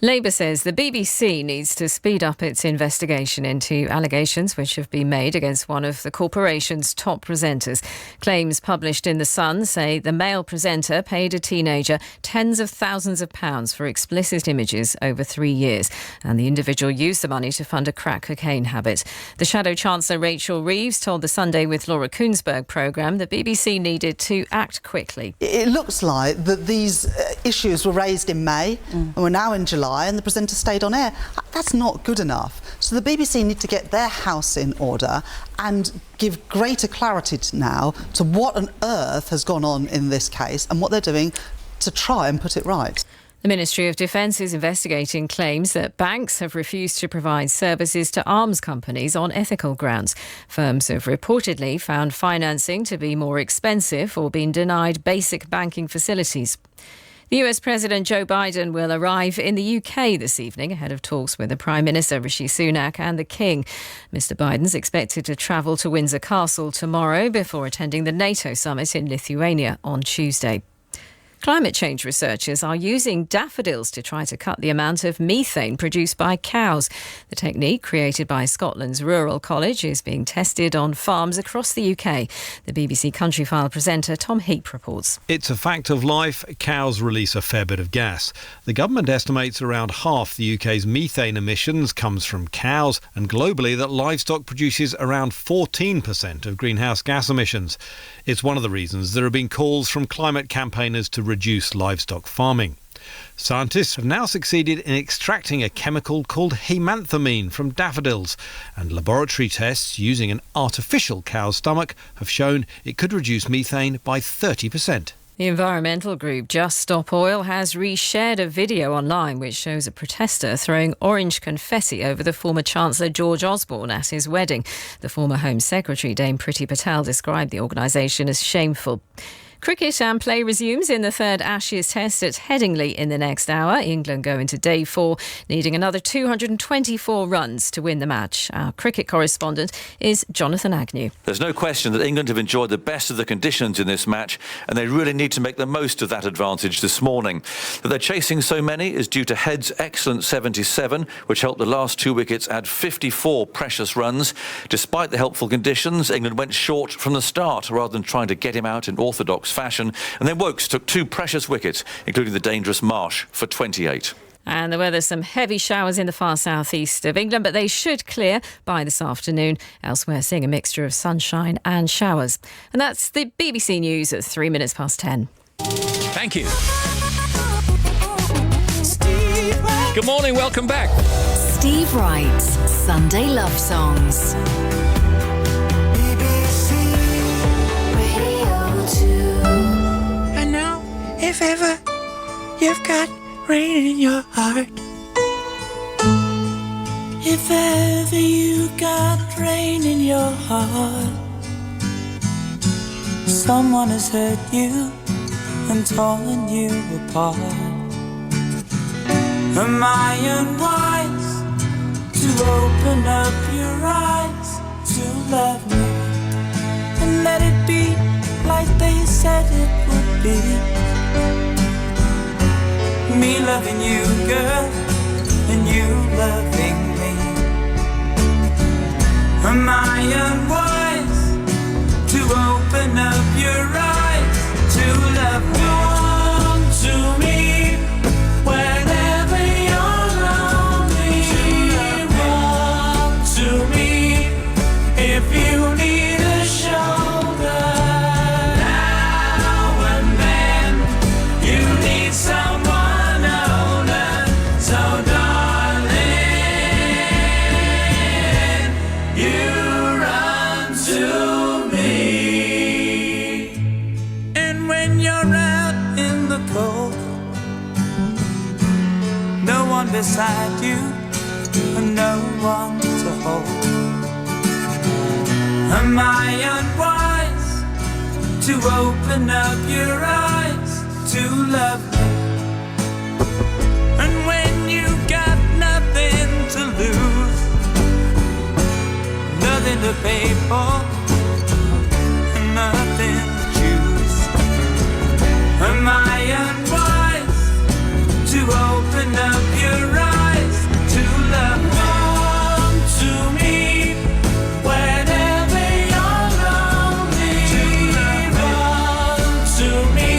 Labour says the BBC needs to speed up its investigation into allegations which have been made against one of the corporation's top presenters. Claims published in The Sun say the male presenter paid a teenager tens of thousands of pounds for explicit images over 3 years, and the individual used the money to fund a crack cocaine habit. The Shadow Chancellor Rachel Reeves told the Sunday with Laura Koonsberg programme the BBC needed to act quickly. It looks like that these issues were raised in May and we're now in July and the presenter stayed on air. That's not good enough. So the BBC need to get their house in order and give greater clarity now to what on earth has gone on in this case and what they're doing to try and put it right. The Ministry of Defence is investigating claims that banks have refused to provide services to arms companies on ethical grounds. Firms have reportedly found financing to be more expensive or been denied basic banking facilities. The US President Joe Biden will arrive in the UK this evening ahead of talks with the Prime Minister Rishi Sunak and the King. Mr Biden's expected to travel to Windsor Castle tomorrow before attending the NATO summit in Lithuania on Tuesday. Climate change researchers are using daffodils to try to cut the amount of methane produced by cows. The technique, created by Scotland's Rural College, is being tested on farms across the UK. The BBC Countryfile presenter Tom Heap reports. It's a fact of life. Cows release a fair bit of gas. The government estimates around half the UK's methane emissions comes from cows, and globally that livestock produces around 14% of greenhouse gas emissions. It's one of the reasons there have been calls from climate campaigners to reduce livestock farming. Scientists have now succeeded in extracting a chemical called hemanthamine from daffodils, and laboratory tests using an artificial cow's stomach have shown it could reduce methane by 30%. The environmental group Just Stop Oil has reshared a video online which shows a protester throwing orange confetti over the former Chancellor George Osborne at his wedding. The former Home Secretary Dame Priti Patel described the organisation as shameful. Cricket and play resumes in the third Ashes Test at Headingley in the next hour. England go into day 4, needing another 224 runs to win the match. Our cricket correspondent is Jonathan Agnew. There's no question that England have enjoyed the best of the conditions in this match, and they really need to make the most of that advantage this morning. That they're chasing so many is due to Head's excellent 77, which helped the last 2 wickets add 54 precious runs. Despite the helpful conditions, England went short from the start rather than trying to get him out in orthodox fashion, and then Wokes took 2 precious wickets, including the dangerous Marsh for 28. And there were some heavy showers in the far southeast of England, but they should clear by this afternoon. Elsewhere, seeing a mixture of sunshine and showers. And that's the BBC News at 3 minutes past 10. Thank you. Good morning, welcome back. Steve Wright's Sunday Love Songs. And now, if ever you've got rain in your heart, if ever you got rain in your heart, someone has hurt you and torn you apart. Am I unwise to open up your eyes to love me and let it be like they said it would be? Me loving you, girl, and you loving me. Am I unwise to open up your eyes to love me? Come to me whenever you're lonely. Run to me if you need a shoulder. Now and then you need someone older. So darling, you run to me. And when you're out in the cold, no one beside you and no one to hold. Am I unwise to open up your eyes to love me? And when you got nothing to lose, nothing to pay for, nothing to choose, am I unwise to open up your eyes to love me? Come to me whenever you're lonely. Run to me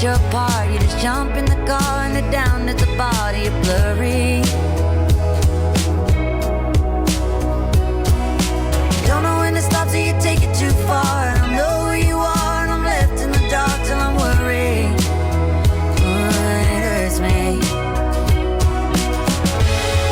you're apart. You just jump in the car and head down at the body. You're blurry. Don't know when to stop till you take it too far. I don't know where you are and I'm left in the dark till I'm worried. It hurts me.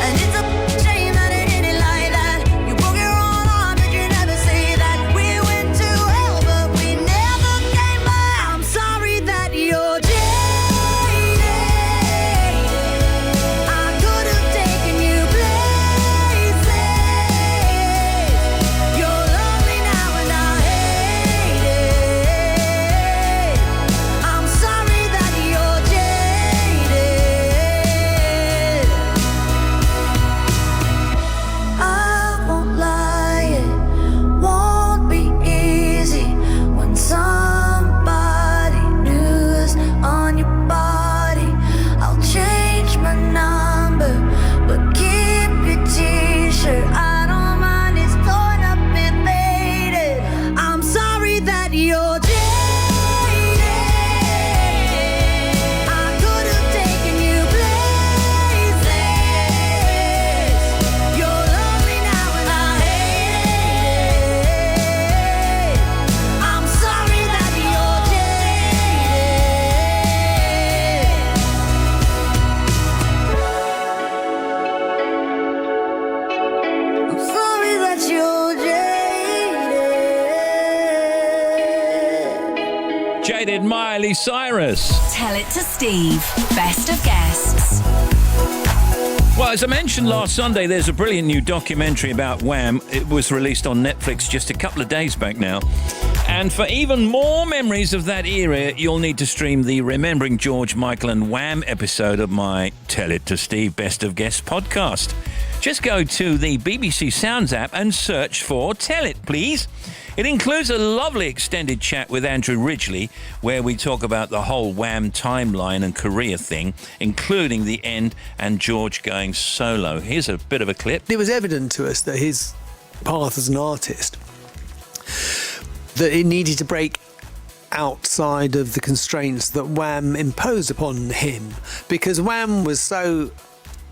And it's a shame that it ended like that. You broke your own arm, but you never say that. We went to hell, but we never came back. I'm sorry that you're jaded. I could have taken you places. You're lonely now and I hate it. I'm sorry that you're jaded. I won't lie, it won't be easy when somebody new's on your body. I'll change my number, but keep your t-shirt. I don't mind, it's torn up and faded. I'm sorry that you're jaded. I could have taken you places. You're lonely now and I hate it. I'm sorry that you're jaded. I'm sorry that you're jaded. Jaded Miley Cyrus. Tell it to Steve. Best of guests. Well, as I mentioned last Sunday, there's a brilliant new documentary about Wham. It was released on Netflix just a couple of days back now. And for even more memories of that era, you'll need to stream the Remembering George, Michael and Wham episode of my Tell It to Steve Best of Guests podcast. Just go to the BBC Sounds app and search for Tell It, please. It includes a lovely extended chat with Andrew Ridgeley, where we talk about the whole Wham timeline and career thing, including the end and George going solo. Here's a bit of a clip. It was evident to us that his path as an artist, that it needed to break outside of the constraints that Wham imposed upon him, because Wham was so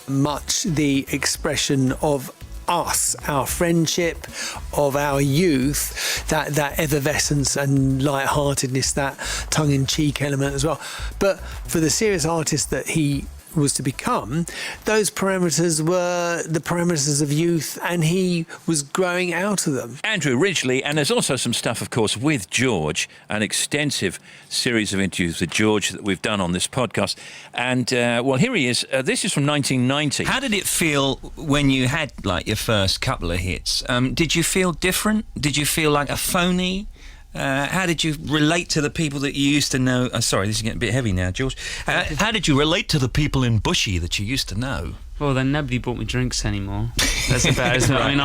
much the expression of us, our friendship, of our youth, that effervescence and lightheartedness, that tongue-in-cheek element as well. But for the serious artist that he was to become, those parameters were the parameters of youth, and he was growing out of them. Andrew Ridgeley, and there's also some stuff, of course, with George, an extensive series of interviews with George that we've done on this podcast. And, well, here he is. This is from 1990. How did it feel when you had, like, your first couple of hits? Did you feel different? Did you feel like a phony? How did you relate to the people that you used to know? Sorry, this is getting a bit heavy now, George. How did you relate to the people in Bushy that you used to know? Well, then nobody bought me drinks anymore. That's about it. I mean,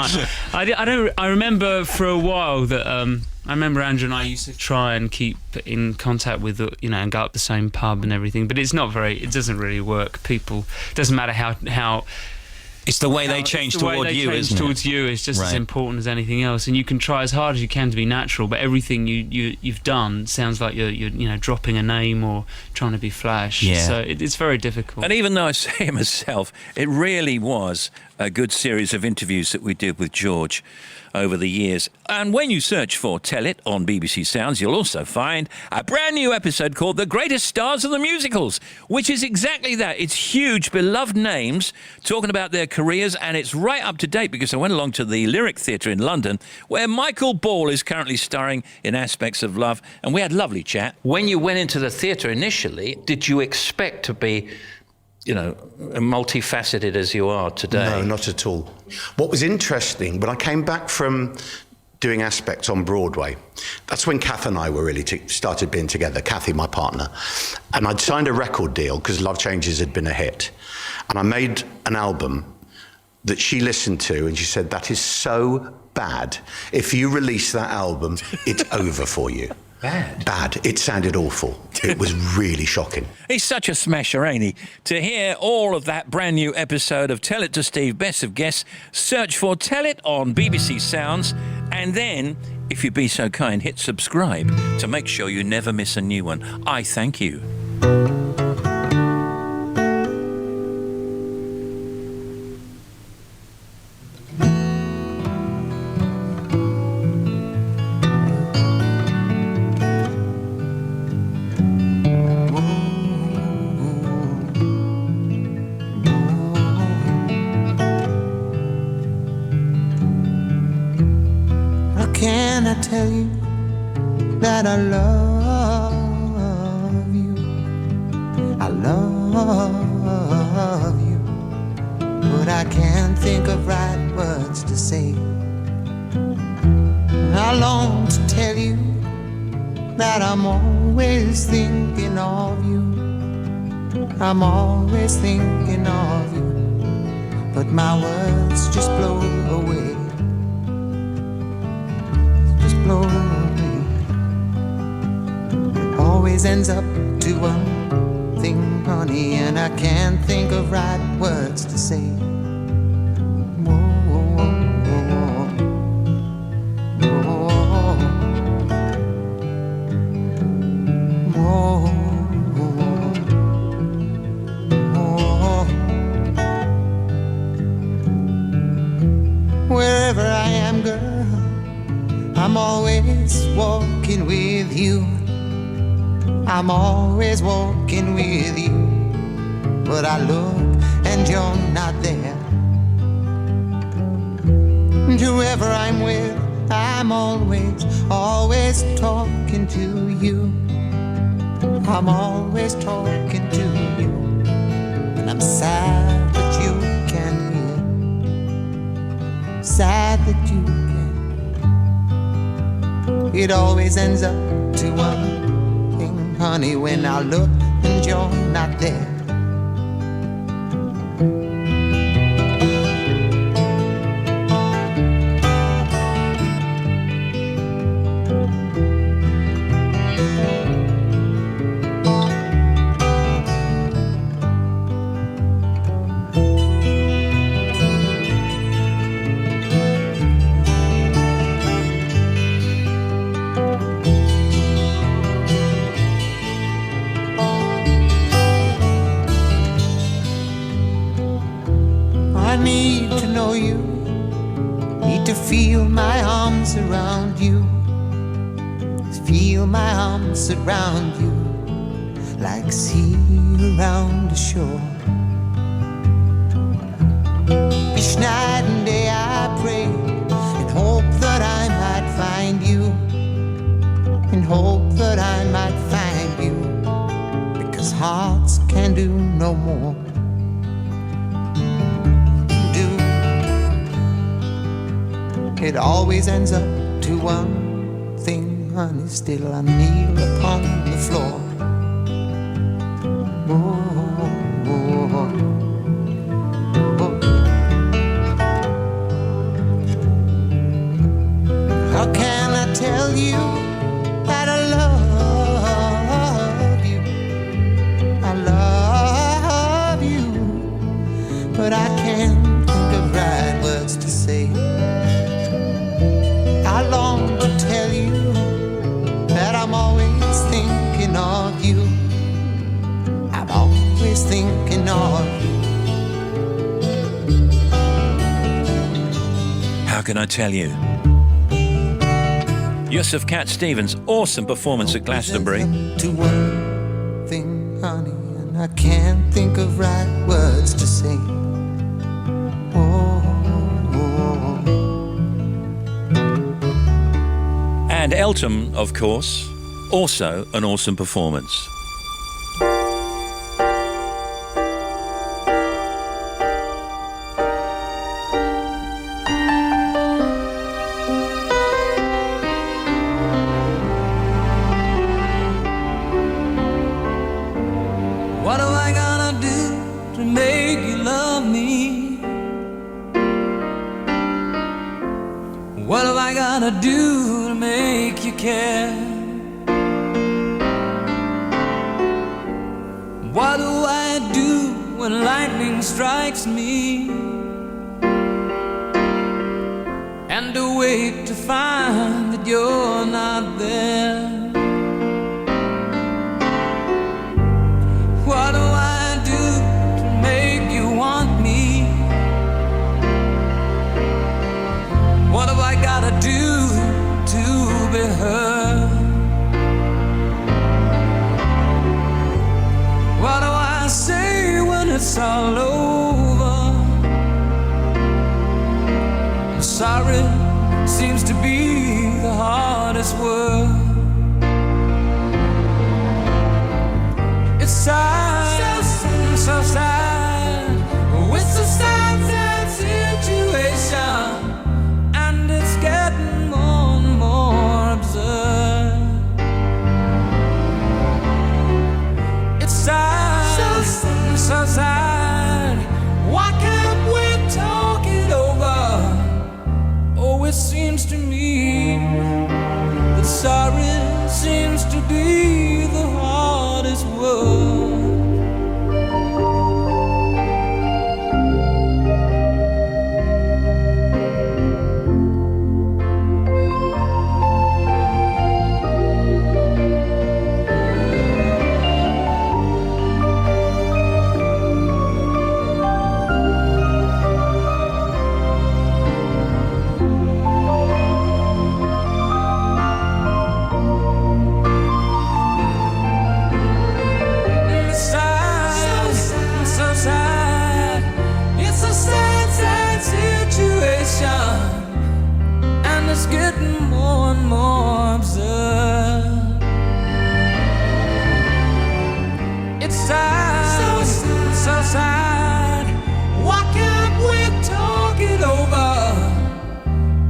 I remember for a while that I remember Andrew and I used to try and keep in contact with, and go up the same pub and everything. But it's not very. It doesn't really work. People. It doesn't matter how. It's the way they change toward you, isn't it? Towards you is just as important as anything else, and you can try as hard as you can to be natural, but everything you've done sounds like you're dropping a name or trying to be flash. Yeah. So it's very difficult. And even though I say it myself, it really was a good series of interviews that we did with George over the years. And when you search for Tell It on BBC Sounds, you'll also find a brand new episode called The Greatest Stars of the Musicals, which is exactly that. It's huge, beloved names talking about their careers, and it's right up to date because I went along to the Lyric Theatre in London, where Michael Ball is currently starring in Aspects of Love, and we had a lovely chat. When you went into the theatre initially, did you expect to be multifaceted as you are today? No, not at all. What was interesting, when I came back from doing Aspects on Broadway, that's when Kath and I were really started being together, Kathy, my partner. And I'd signed a record deal because Love Changes had been a hit. And I made an album that she listened to, and she said, that is so bad. If you release that album, it's over for you. Bad. It sounded awful. It was really shocking. He's such a smasher, ain't he? To hear all of that brand new episode of Tell It to Steve Best of Guests, search for Tell It on BBC Sounds, and then, if you'd be so kind, hit subscribe to make sure you never miss a new one. I thank you. How can I tell you that I love you? I love you, but I can't think of right words to say. I long to tell you that I'm always thinking of you. I'm always thinking of you, but my words just blow away. Just blow away. It always ends up to one thing, honey, and I can't think of right words to say. Wherever I am, girl, I'm always walking with you. I'm always walking with you, but I look and you're not there. And whoever I'm with, I'm always talking to you. I'm always talking to you, and I'm sad that you can't hear. Sad that you can't. It always ends up to one thing, honey, when I look and you're not there. I need to know you, need to feel my arms around you, feel my arms around you, like sea around the shore. Each night and day I pray and hope that I might find you, and hope that I might find you, because hearts can do no more. It always ends up to one thing, honey, still I kneel upon the floor. Oh, oh, oh, oh. How can I tell you that I love you? I love you, but I can't think of right words to say. I long to tell you that I'm always thinking of you. I'm always thinking of you. How can I tell you? Yusuf Cat Stevens, awesome performance at Glastonbury. To one thing, honey, and I can't think of right words to say. And Elton, of course, also an awesome performance. What am I gonna do to make you love me? What am I gonna do to make you care? What do I do when lightning strikes me and awake to find that you're not there? do to be heard? What do I say when it's all over? Sorry seems to be the hardest word. It's sad, so sad. It's a sad, sad situation, and it's getting more and more absurd. It's sad, so sad. Why can't we talk it over? Oh, it seems to me that sorry seems to be the hardest word. And it's getting more and more absurd. It's sad, so sad. Why can't we talk it over?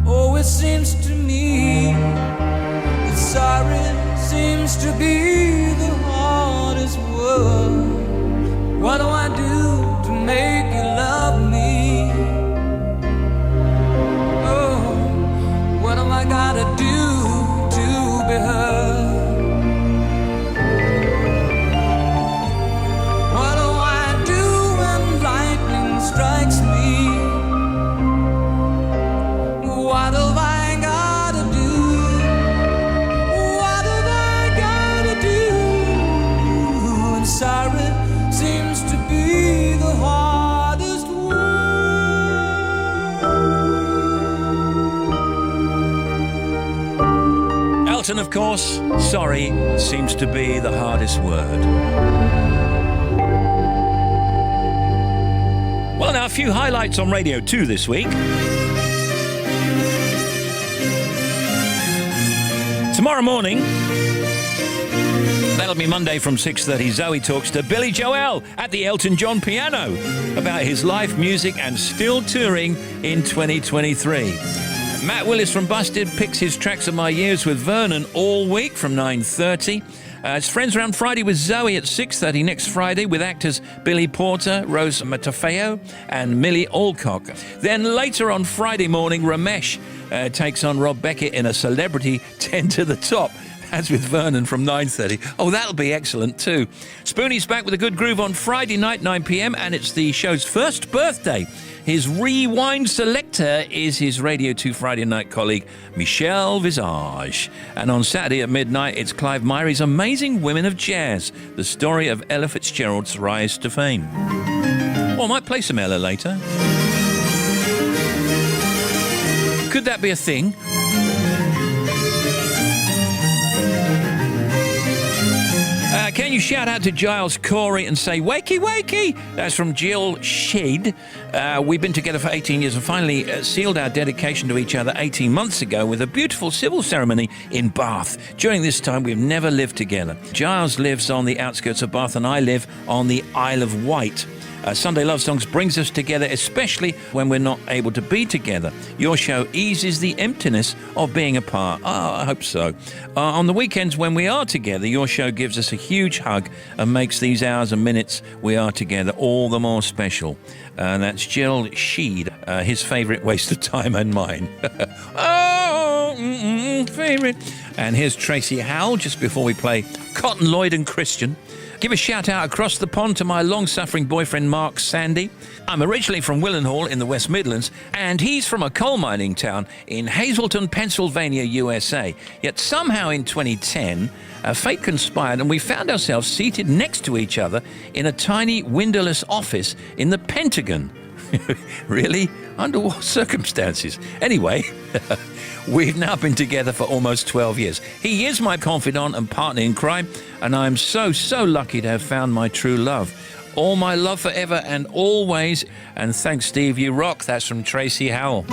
Oh, it seems to me that sorry seems to be the hardest word. What do I do to make you love me? What do I gotta do to be heard? What do I do when lightning strikes me? What have I gotta do? What have I gotta do? And sorry seems to be the hardest word. Elton, of course, sorry seems to be the hardest word. Well, now, a few highlights on Radio 2 this week. Tomorrow morning, that'll be Monday from 6:30, Zoe talks to Billy Joel at the Elton John piano about his life, music and still touring in 2023. Matt Willis from Busted picks his tracks of my years with Vernon all week from 9:30. It's Friends Around Friday with Zoe at 6:30 next Friday with actors Billy Porter, Rose Matafeo and Millie Alcock. Then later on Friday morning, Ramesh takes on Rob Beckett in a celebrity 10 to the top. That's with Vernon from 9:30. Oh, that'll be excellent too. Spoonie's back with a good groove on Friday night, 9 p.m, and it's the show's first birthday. His rewind selector is his Radio 2 Friday night colleague, Michelle Visage. And on Saturday at midnight, it's Clive Myrie's Amazing Women of Jazz, the story of Ella Fitzgerald's rise to fame. Well, I might play some Ella later. Could that be a thing? Can you shout out to Giles Corey and say, wakey, wakey? That's from Jill Sheed. We've been together for 18 years and finally sealed our dedication to each other 18 months ago with a beautiful civil ceremony in Bath. During this time, we've never lived together. Giles lives on the outskirts of Bath and I live on the Isle of Wight. Sunday Love Songs brings us together, especially when we're not able to be together. Your show eases the emptiness of being apart. I hope so. On the weekends when we are together, your show gives us a huge hug and makes these hours and minutes we are together all the more special. And that's Jill Sheed, his favourite waste of time and mine. Favourite. And here's Tracy Howell just before we play Cotton Lloyd and Christian. Give a shout out across the pond to my long-suffering boyfriend Mark Sandy. I'm originally from Willenhall in the West Midlands, and he's from a coal mining town in Hazleton, Pennsylvania, USA. Yet somehow in 2010, fate conspired and we found ourselves seated next to each other in a tiny windowless office in the Pentagon. Really? Under what circumstances? Anyway, we've now been together for almost 12 years. He is my confidant and partner in crime, and I'm so lucky to have found my true love. All my love forever and always. And thanks, Steve, you rock. That's from Tracy Howell.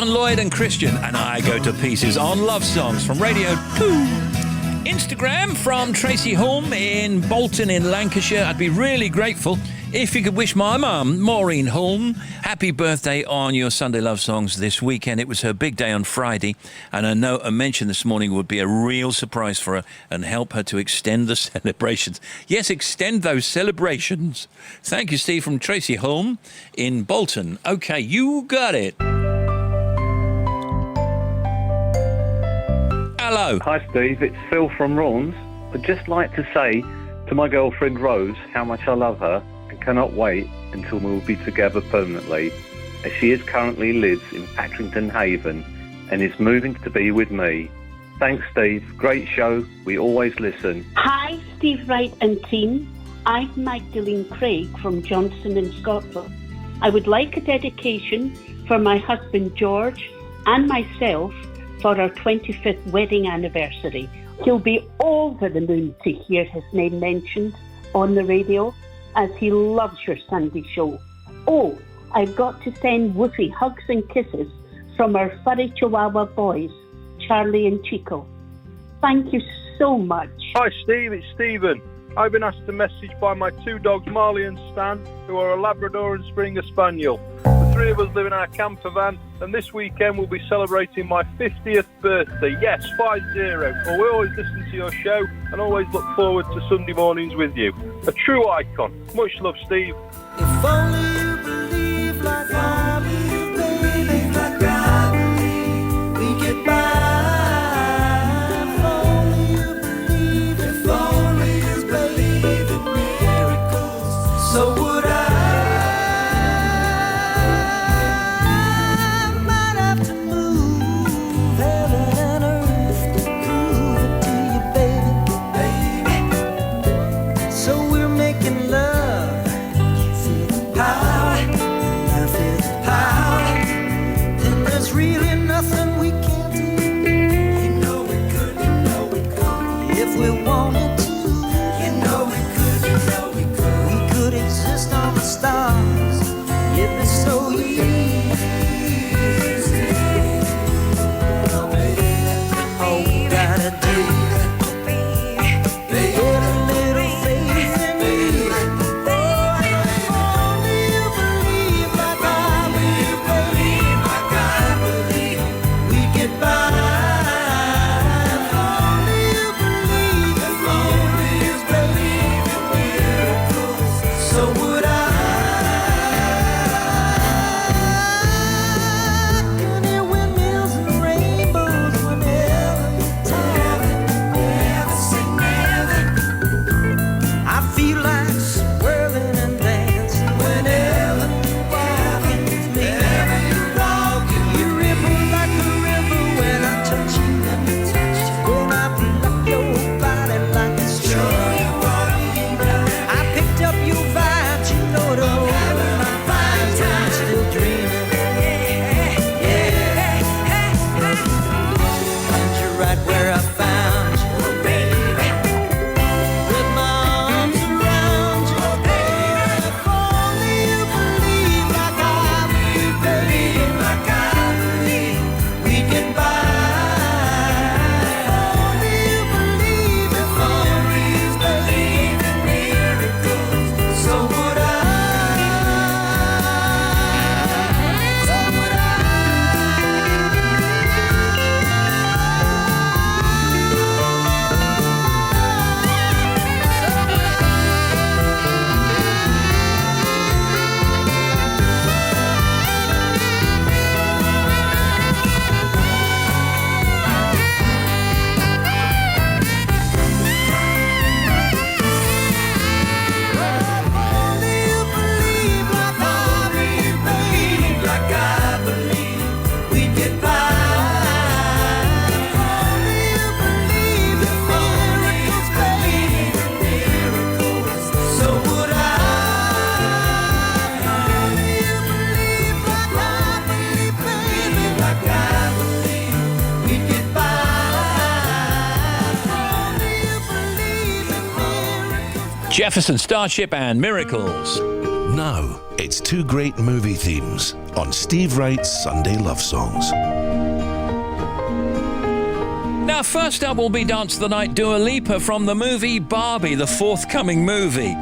Lloyd and Christian and I Go to Pieces on Love Songs from Radio 2. Instagram from Tracy Holm in Bolton in Lancashire. I'd be really grateful if you could wish my mum, Maureen Holm, happy birthday on your Sunday Love Songs this weekend. It was her big day on Friday, and I know a mention this morning would be a real surprise for her and help her to extend the celebrations. Yes, extend those celebrations. Thank you, Steve, from Tracy Holm in Bolton. Okay, you got it. Hello. Hi, Steve. It's Phil from Rawns. I'd just like to say to my girlfriend Rose how much I love her and cannot wait until we'll be together permanently, as she currently lives in Accrington Haven and is moving to be with me. Thanks, Steve. Great show. We always listen. Hi, Steve Wright and team. I'm Magdalene Craig from Johnston in Scotland. I would like a dedication for my husband George and myself for our 25th wedding anniversary. He'll be over the moon to hear his name mentioned on the radio, as he loves your Sunday show. Oh, I've got to send Woofy hugs and kisses from our furry Chihuahua boys, Charlie and Chico. Thank you so much. Hi Steve, it's Stephen. I've been asked a message by my two dogs, Marley and Stan, who are a Labrador and Springer Spaniel. The three of us live in our camper van, and this weekend we'll be celebrating my 50th birthday. Yes, 50. Well, we always listen to your show and always look forward to Sunday mornings with you. A true icon. Much love, Steve. If only you believe like I believe, baby, like I believe, we get by. If only you believe, if only you believe in miracles, so would I. Might have to move heaven and earth to prove it to you, baby. So we're making love. How get by. If only you believe, if only you believe in miracles, so would I. Can hear windmills and rainbows whenever you talk. Never say never. I feel like swirling and dancing whenever you're walking with me. Whenever you're walking, you ripple like a river when I touch you. When I pluck your body like a string. I picked up your vibes, you know it all. My vibes, I'm still dreaming. And you're right where I found you, baby. With my arms around you, baby. If only you believe like I believe, baby, like I believe, we get by. If only you believe, if only you believe in miracles, so would I. So would I. Jefferson Starship and Miracles. Now, it's two great movie themes on Steve Wright's Sunday Love Songs. Now, first up will be Dance of the Night Dua Lipa from the movie Barbie, the forthcoming movie.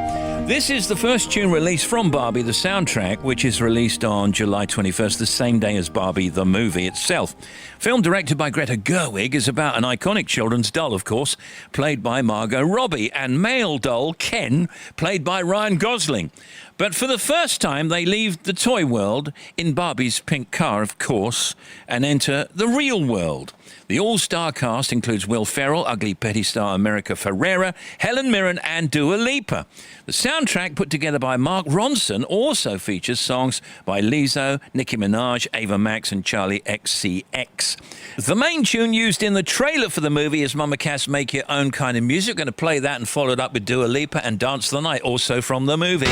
This is the first tune released from Barbie, the soundtrack, which is released on July 21st, the same day as Barbie, the movie itself. Film directed by Greta Gerwig is about an iconic children's doll, of course, played by Margot Robbie, and male doll Ken, played by Ryan Gosling. But for the first time, they leave the toy world in Barbie's pink car, of course, and enter the real world. The all-star cast includes Will Ferrell, Ugly Betty star America Ferrera, Helen Mirren and Dua Lipa. The soundtrack, put together by Mark Ronson, also features songs by Lizzo, Nicki Minaj, Ava Max and Charlie XCX. The main tune used in the trailer for the movie is Mama Cass' Make Your Own Kind of Music. We're going to play that and follow it up with Dua Lipa and Dance the Night, also from the movie.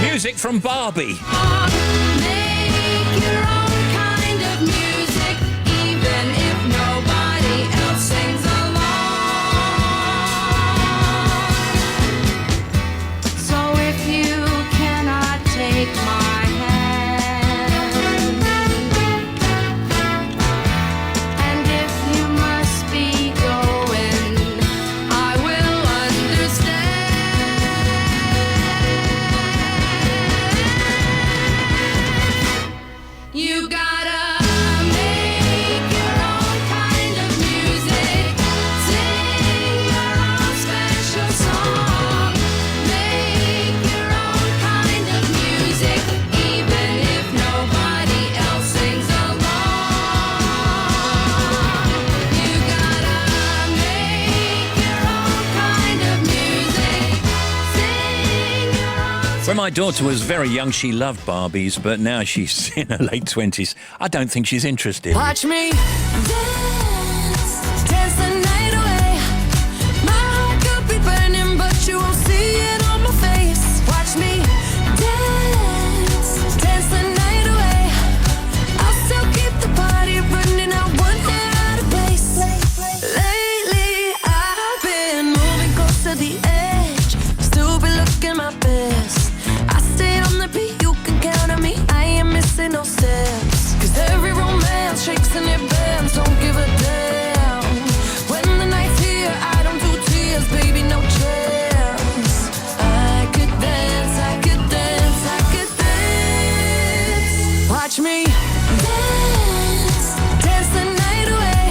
Music from Barbie. When my daughter was very young, she loved Barbies, but now she's in her late 20s. I don't think she's interested. Watch me dance, dance the night away. My heart could be burning, but you won't see it on my face. Watch me dance, dance the night away. I'll still keep the party running, I won't get out of place. Lately, I've been moving close to the edge, still be looking my best. I stayed on the beat, you can count on me, I ain't missing no steps. 'Cause every romance shakes and it bends, don't give a Watch me dance, dance the night away.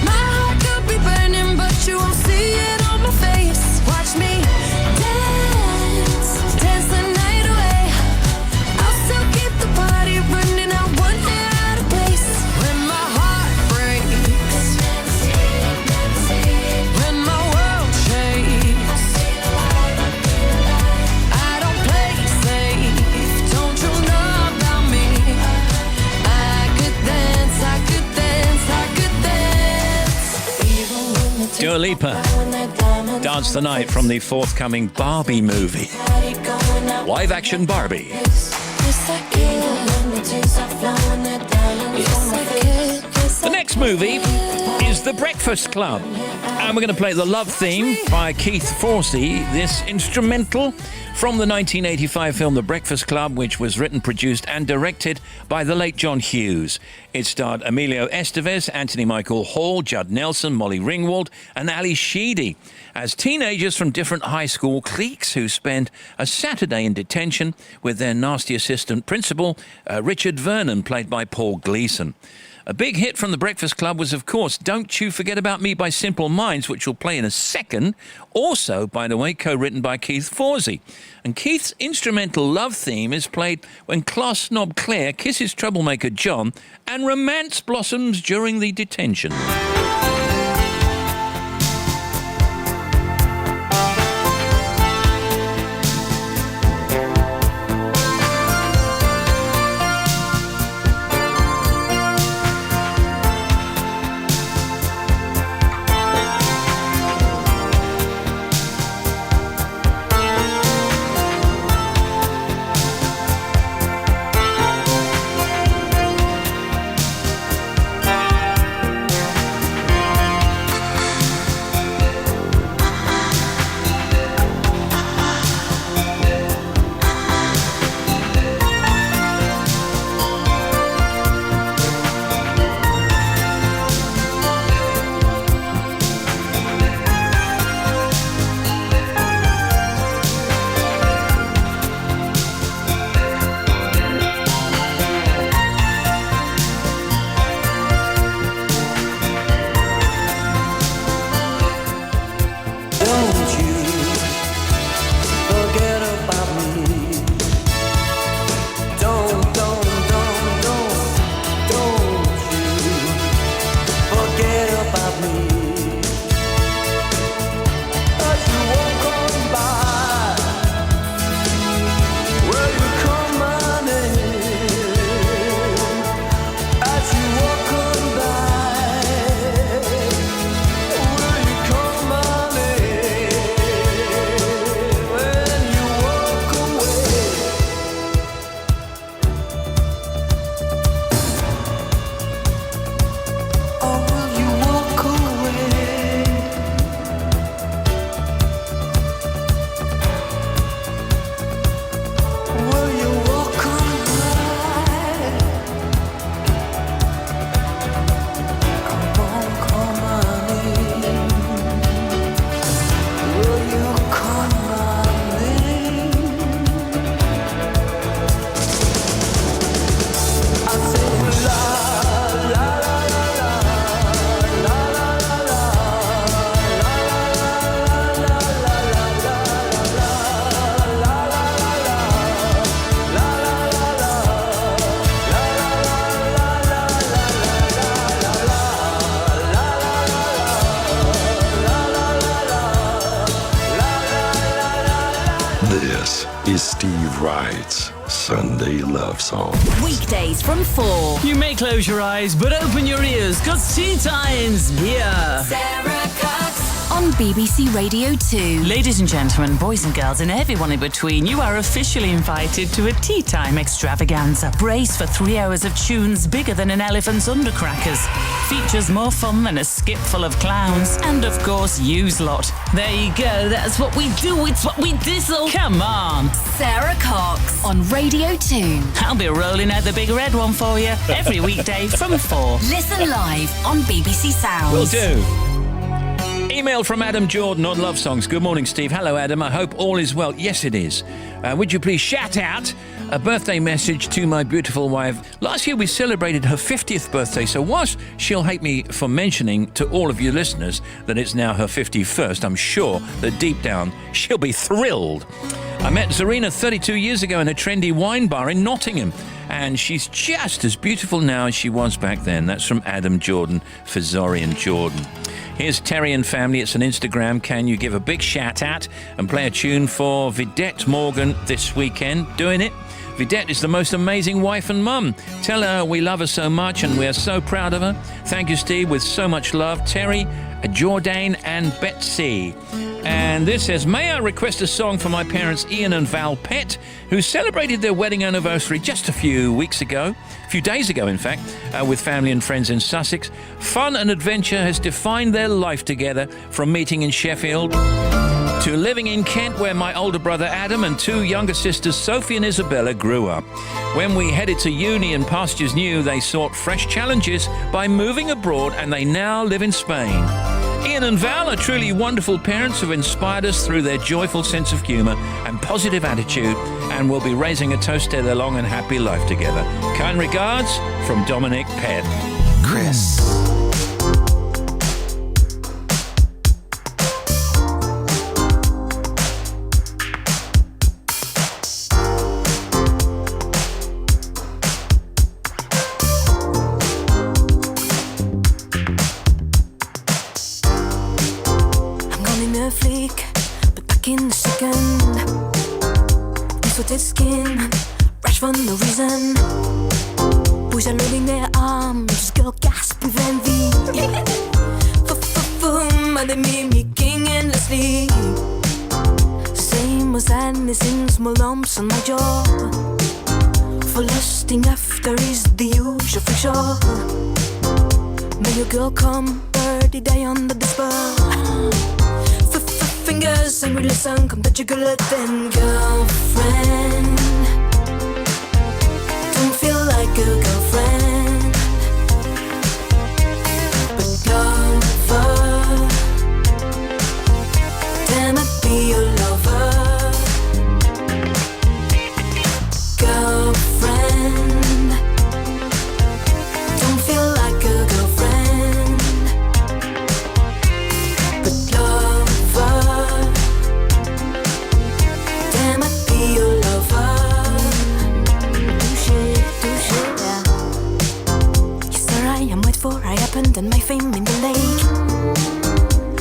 My heart could be burning, but you won't see it on my face. Watch me dance, dance the night away. I'll still keep the party running. I won't get out of place. When my heart breaks, when my world shakes, I don't play safe. Don't you know about me? I could dance, I could dance, I could dance. Even when the Dua Lipa, Dance the Night from the forthcoming Barbie movie. Live action Barbie. The next movie is The Breakfast Club. And we're going to play the love theme by Keith Forsey, this instrumental from the 1985 film The Breakfast Club, which was written, produced and directed by the late John Hughes. It starred Emilio Estevez, Anthony Michael Hall, Judd Nelson, Molly Ringwald and Ali Sheedy as teenagers from different high school cliques who spend a Saturday in detention with their nasty assistant principal, Richard Vernon, played by Paul Gleason. A big hit from The Breakfast Club was, of course, Don't You Forget About Me by Simple Minds, which we'll play in a second. Also, by the way, co-written by Keith Forsey. And Keith's instrumental love theme is played when class snob Claire kisses troublemaker John and romance blossoms during the detention. This is Steve Wright's Sunday Love Song. Weekdays from 4. You may close your eyes, but open your ears, because tea time's here. Sarah Cox on BBC Radio 2. Ladies and gentlemen, boys and girls, and everyone in between, you are officially invited to a tea time extravaganza. Brace for 3 hours of tunes bigger than an elephant's undercrackers. Features more fun than a skip full of clowns. And of course, yous lot. There you go, that's what we do, it's what we dizzle. Come on. Sarah Cox on Radio 2. I'll be rolling out the big red one for you every weekday from 4. Listen live on BBC Sounds. Will do. Email from Adam Jordan on Love Songs. Good morning, Steve. Hello, Adam. I hope all is well. Yes, it is. Would you please shout out A birthday message to my beautiful wife. Last year we celebrated her 50th birthday, so whilst she'll hate me for mentioning to all of you listeners that it's now her 51st, I'm sure that deep down she'll be thrilled. I met Zarina 32 years ago in a trendy wine bar in Nottingham, and she's just as beautiful now as she was back then. That's from Adam Jordan for Zorian Jordan. Here's Terry and family. It's an Instagram. Can you give a big shout out and play a tune for Vidette Morgan this weekend? Doing it. Vidette is the most amazing wife and mum. Tell her we love her so much and we are so proud of her. Thank you, Steve, with so much love. Terry, Jourdain and Betsy. And this says, may I request a song for my parents Ian and Val Pett, who celebrated their wedding anniversary just a few days ago in fact, with family and friends in Sussex. Fun and adventure has defined their life together, from meeting in Sheffield to living in Kent, where my older brother Adam and two younger sisters Sophie and Isabella grew up. When we headed to uni and pastures new, they sought fresh challenges by moving abroad, and they now live in Spain. Ian and Val are truly wonderful parents who've inspired us through their joyful sense of humour and positive attitude, and we'll be raising a toast to their long and happy life together. Kind regards from Dominic Penn. Chris. Skin, rash for no reason. Boys are loading their arms, girl gasp with envy. Are they mimicking endlessly? Same as sadness in small lumps on my jaw. For lusting after is the usual fiction. May your girl come, birdie die under the spell. Fingers and we listen, come touch your girl then girlfriend. Don't feel like a girlfriend, but lover. Damn, I'd be your lover. Girlfriend. Don't feel like a girlfriend, but lover. Damn, I'd be your lover. Yes, sir, I am wait for I happened and my fame in the lake.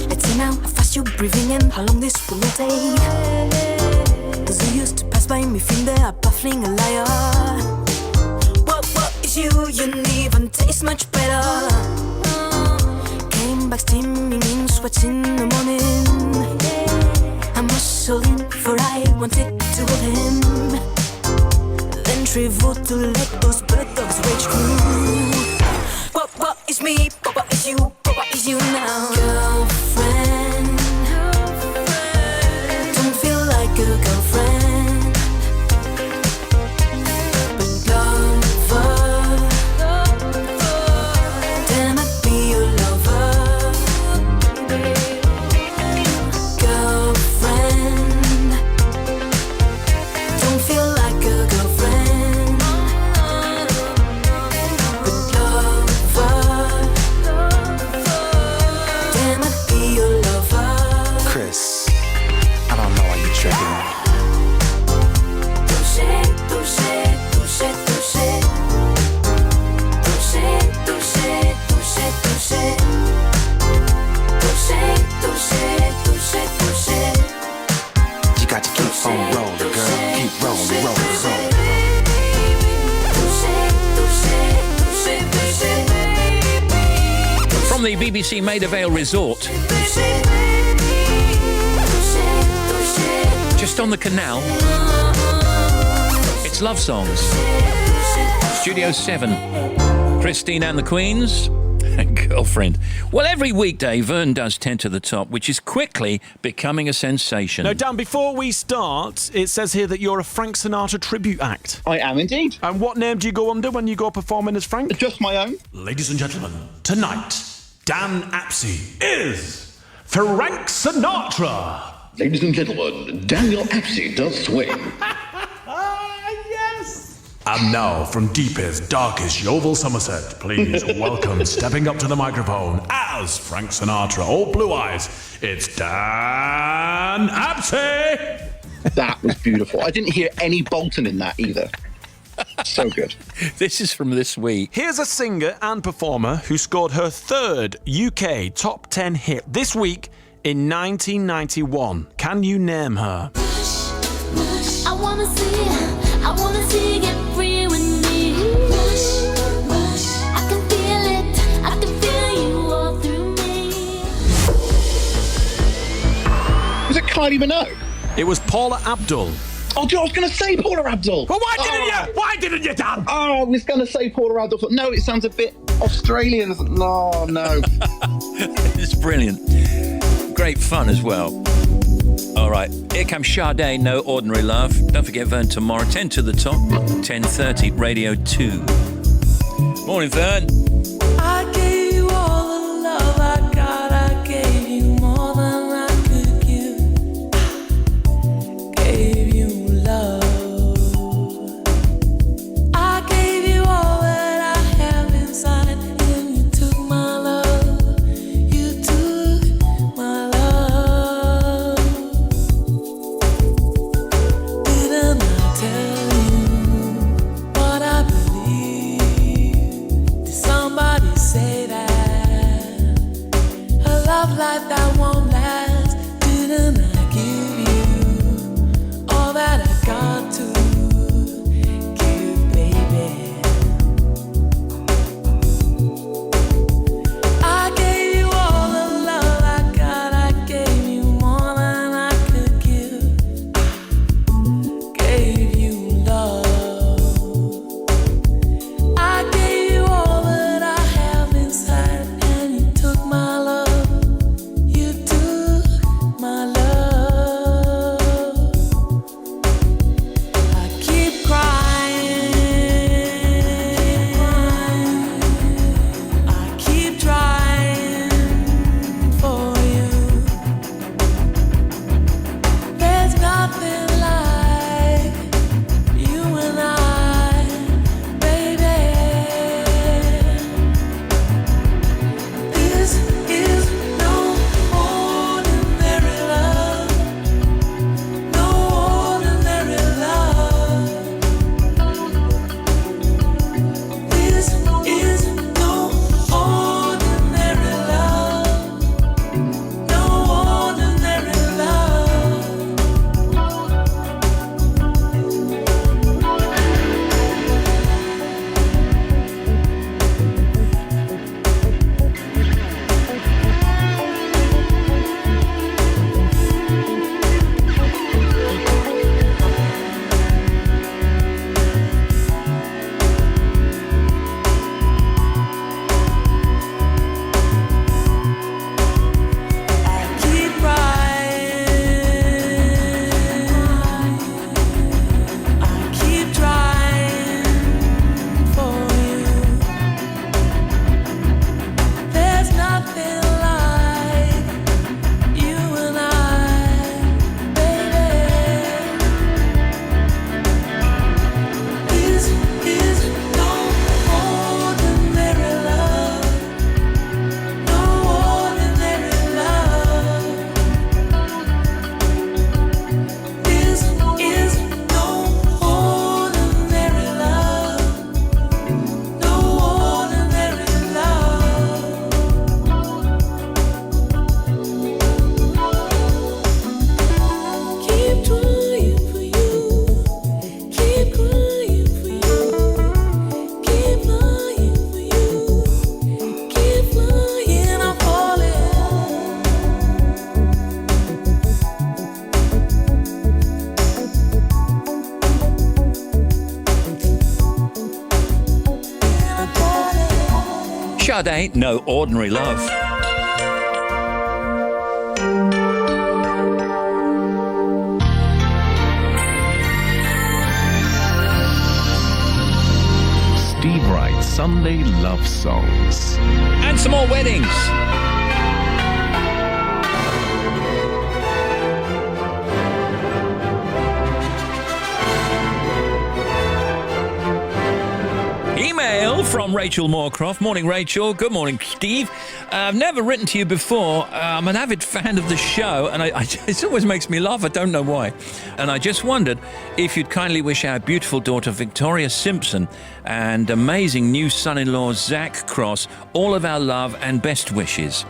Let's see now how fast you're breathing and how long this will take. Those who used to pass by me feel they are baffling a liar. What is you? You didn't even taste much better. Came back steaming in sweats in the morning. I muscling for I wanted to hold him. Then traveled to let those bird dogs rage through. What is me? What is you? What is you now? Girlfriend. Don't feel like a girlfriend, but lover. Damn, I'd be your lover. Girlfriend. Don't feel like a girlfriend, but lover. Damn, I'd be your lover. Chris, I don't know why you're tripping. Touché, touché, touché, touché. Touché, touché, touché, touché. Touché, touché, touché, touché. You got to keep on rolling, girl. Keep rolling, rolling, rolling. From the BBC Maida Vale Resort, just on the canal, it's Love Songs. Studio 7, Christine and the Queens, and Girlfriend. Well, every weekday, Vern does 10 to the Top, which is quickly becoming a sensation. Now, Dan, before we start, it says here that you're a Frank Sinatra tribute act. I am indeed. And what name do you go under when you go performing as Frank? Just my own. Ladies and gentlemen, tonight, Dan Apsey is Frank Sinatra. Ladies and gentlemen, Daniel Apsey does swing. Yes! And now, from deepest, darkest Yeovil, Somerset, please welcome, stepping up to the microphone, as Frank Sinatra, all blue eyes, it's Dan Apsey! That was beautiful. I didn't hear any Bolton in that either. So good. This is from this week. Here's a singer and performer who scored her third UK top 10 hit this week in 1991. Can you name her? I wanna see you get free with me. I can feel it, I can feel you all through me. Was it Kylie Minogue? It was Paula Abdul. Oh, I was going to say Paula Abdul. Well, why didn't you? Why didn't you, Dan? Oh, I was going to say Paula Abdul. No, it sounds a bit Australian. No. It's brilliant. Great fun as well. All right, here comes Sade, No Ordinary Love. Don't forget Vern tomorrow, 10 to the top, 10:30, Radio 2. Morning, Vern. I gave you all the love I got. I gave you more than I could give. Gave you love. I gave you all that I have inside, and you took my love. You took my love. Didn't I tell you what I believe? Did somebody say that a love like that won't last? Didn't I give you all that I got to give, baby? I gave you all the love I got. I gave you more than I could give. Gave you love. I gave you all that I have inside, and you took my love. You took my love. I keep crying. I keep trying for you. There's nothing like you and I, baby. This is no ordinary love. No ordinary love. This is no ordinary love. No ordinary love. Keep crying. I keep trying for you. There's nothing like you and I, baby. This is no ordinary love. No ordinary love. This is no ordinary love. No ordinary love. Keep trying for you. Keep crying for you. Keep flying for you. Keep flying, I'm falling. Sade, No Ordinary Love. Steve Wright Sunday Love Songs. And some more weddings. email from Rachel Moorcroft. Morning, Rachel. Good morning, Steve. I've never written to you before. I'm an avid fan of the show, and it always makes me laugh. I don't know why. And I just wondered if you'd kindly wish our beautiful daughter Victoria Simpson and amazing new son-in-law Zach Cross all of our love and best wishes.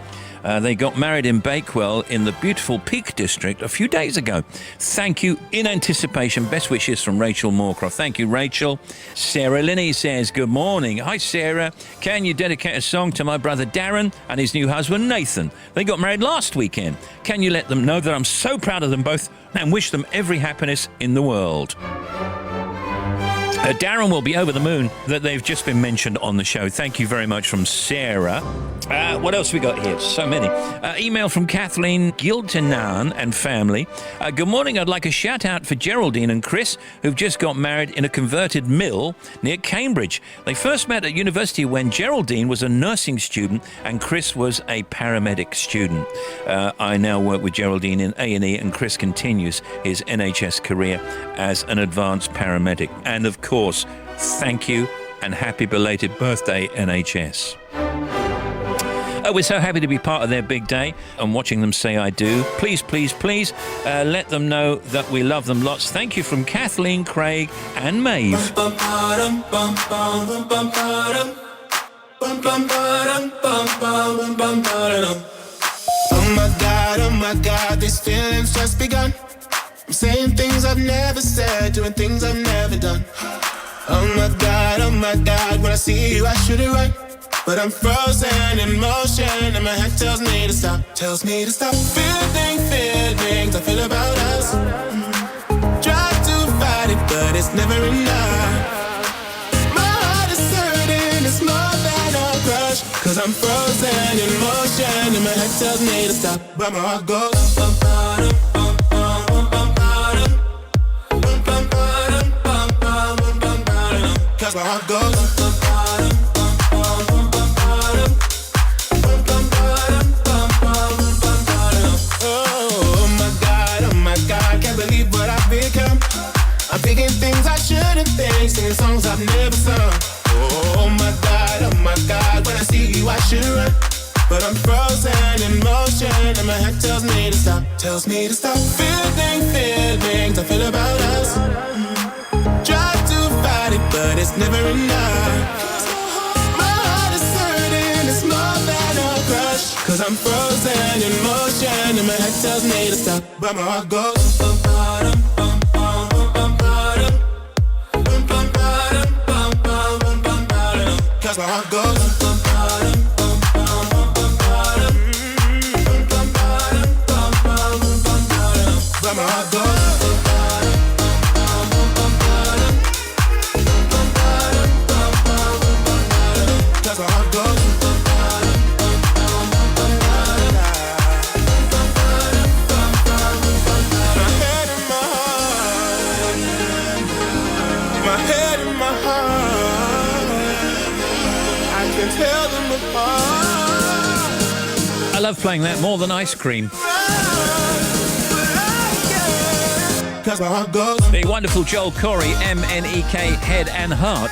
They got married in Bakewell in the beautiful Peak District a few days ago. Thank you in anticipation. Best wishes from Rachel Moorcroft. Thank you, Rachel. Sarah Linney says, good morning. Hi, Sarah. Can you dedicate a song to my brother Darren and his new husband Nathan? They got married last weekend. Can you let them know that I'm so proud of them both and wish them every happiness in the world? Darren will be over the moon that they've just been mentioned on the show. Thank you very much from Sarah. What else we got here? So many. Email from Kathleen Giltinan and family. Good morning. I'd like a shout out for Geraldine and Chris, who've just got married in a converted mill near Cambridge. They first met at university when Geraldine was a nursing student and Chris was a paramedic student. I now work with Geraldine in A&E, and Chris continues his NHS career as an advanced paramedic. And of course, thank you and happy belated birthday, NHS. We're so happy to be part of their big day and watching them say I do. Please, please, please let them know that we love them lots. Thank you from Kathleen, Craig and Maeve. Oh my God, these feelings just begun. I'm saying things I've never said, doing things I've never done. Oh my God, when I see you I should it right. But I'm frozen in motion and my head tells me to stop. Tells me to stop feelings I feel about us. Try to fight it but it's never enough. My heart is hurting, it's more than a crush. Cause I'm frozen in motion and my head tells me to stop. But my heart goes cause my heart goes oh my God, can't believe what I've become. I'm thinking things I shouldn't think, singing songs I've never sung. Oh my God, when I see you I should run. But I'm frozen in motion and my head tells me to stop. Tells me to stop feelings I feel about us. Try to fight it but it's never enough. My heart is hurting, it's more than a crush. Cause I'm frozen in motion and my head tells me to stop. But my heart goes cause my heart goes but my heart goes cause my heart goes my head and my heart I can tell them apart. I love playing that more than ice cream. The wonderful Joel Corey, M-N-E-K, Head and Heart.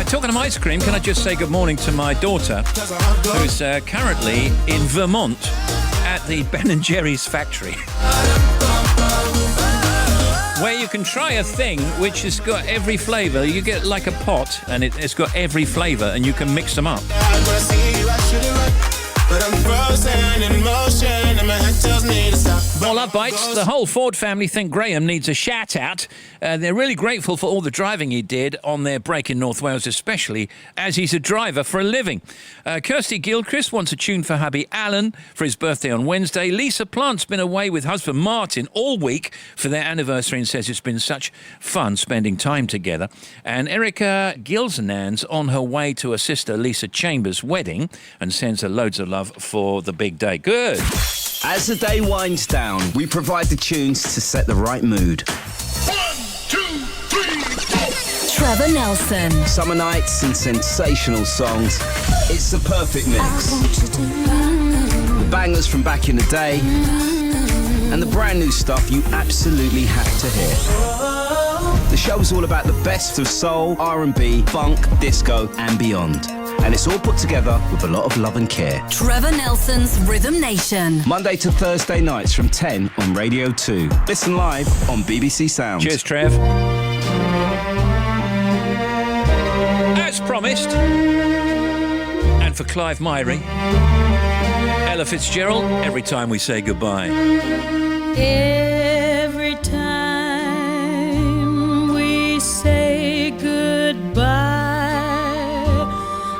Talking of ice cream, can I just say good morning to my daughter, who's currently in Vermont at the Ben & Jerry's factory, where you can try a thing which has got every flavour. You get like a pot, and it's got every flavour, and you can mix them up. But I'm frozen in motion and my head tells me to stop. More love bites. The whole Ford family think Graham needs a shout out. They're really grateful for all the driving he did on their break in North Wales, especially as he's a driver for a living. Kirsty Gilchrist wants a tune for hubby Alan for his birthday on Wednesday. Lisa Plant's been away with husband Martin all week for their anniversary and says it's been such fun spending time together. And Erica Gilsenan's on her way to her sister Lisa Chambers' wedding and sends her loads of love for the big day. Good. As the day winds down, we provide the tunes to set the right mood. 1, 2, 3, 4. Trevor Nelson. Summer nights and sensational songs. It's the perfect mix. The bangers from back in the day and the brand new stuff you absolutely have to hear. The The show's all about the best of soul, R&B, funk, disco and beyond. And it's all put together with a lot of love and care. Trevor Nelson's Rhythm Nation. Monday to Thursday nights from 10 on Radio 2. Listen live on BBC Sound. Cheers, Trev. As promised, and for Clive Myrie, Ella Fitzgerald, Every Time We Say Goodbye. Every time we say goodbye,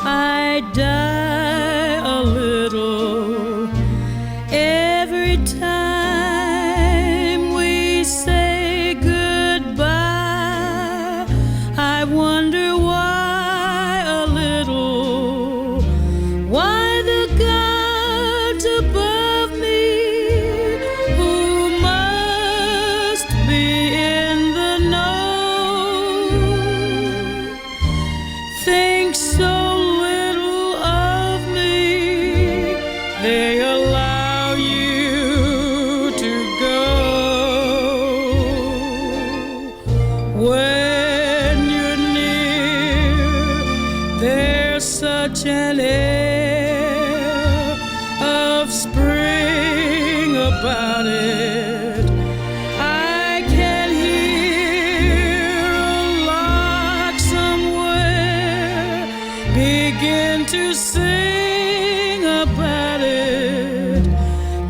I die a little. Every time we say goodbye, I wonder why a little. Why the gods above me, who must be in the know, think so little of me, they allow you to go. When you're near, there's such an air of spring about it. I can hear a lark somewhere begin to sing about it.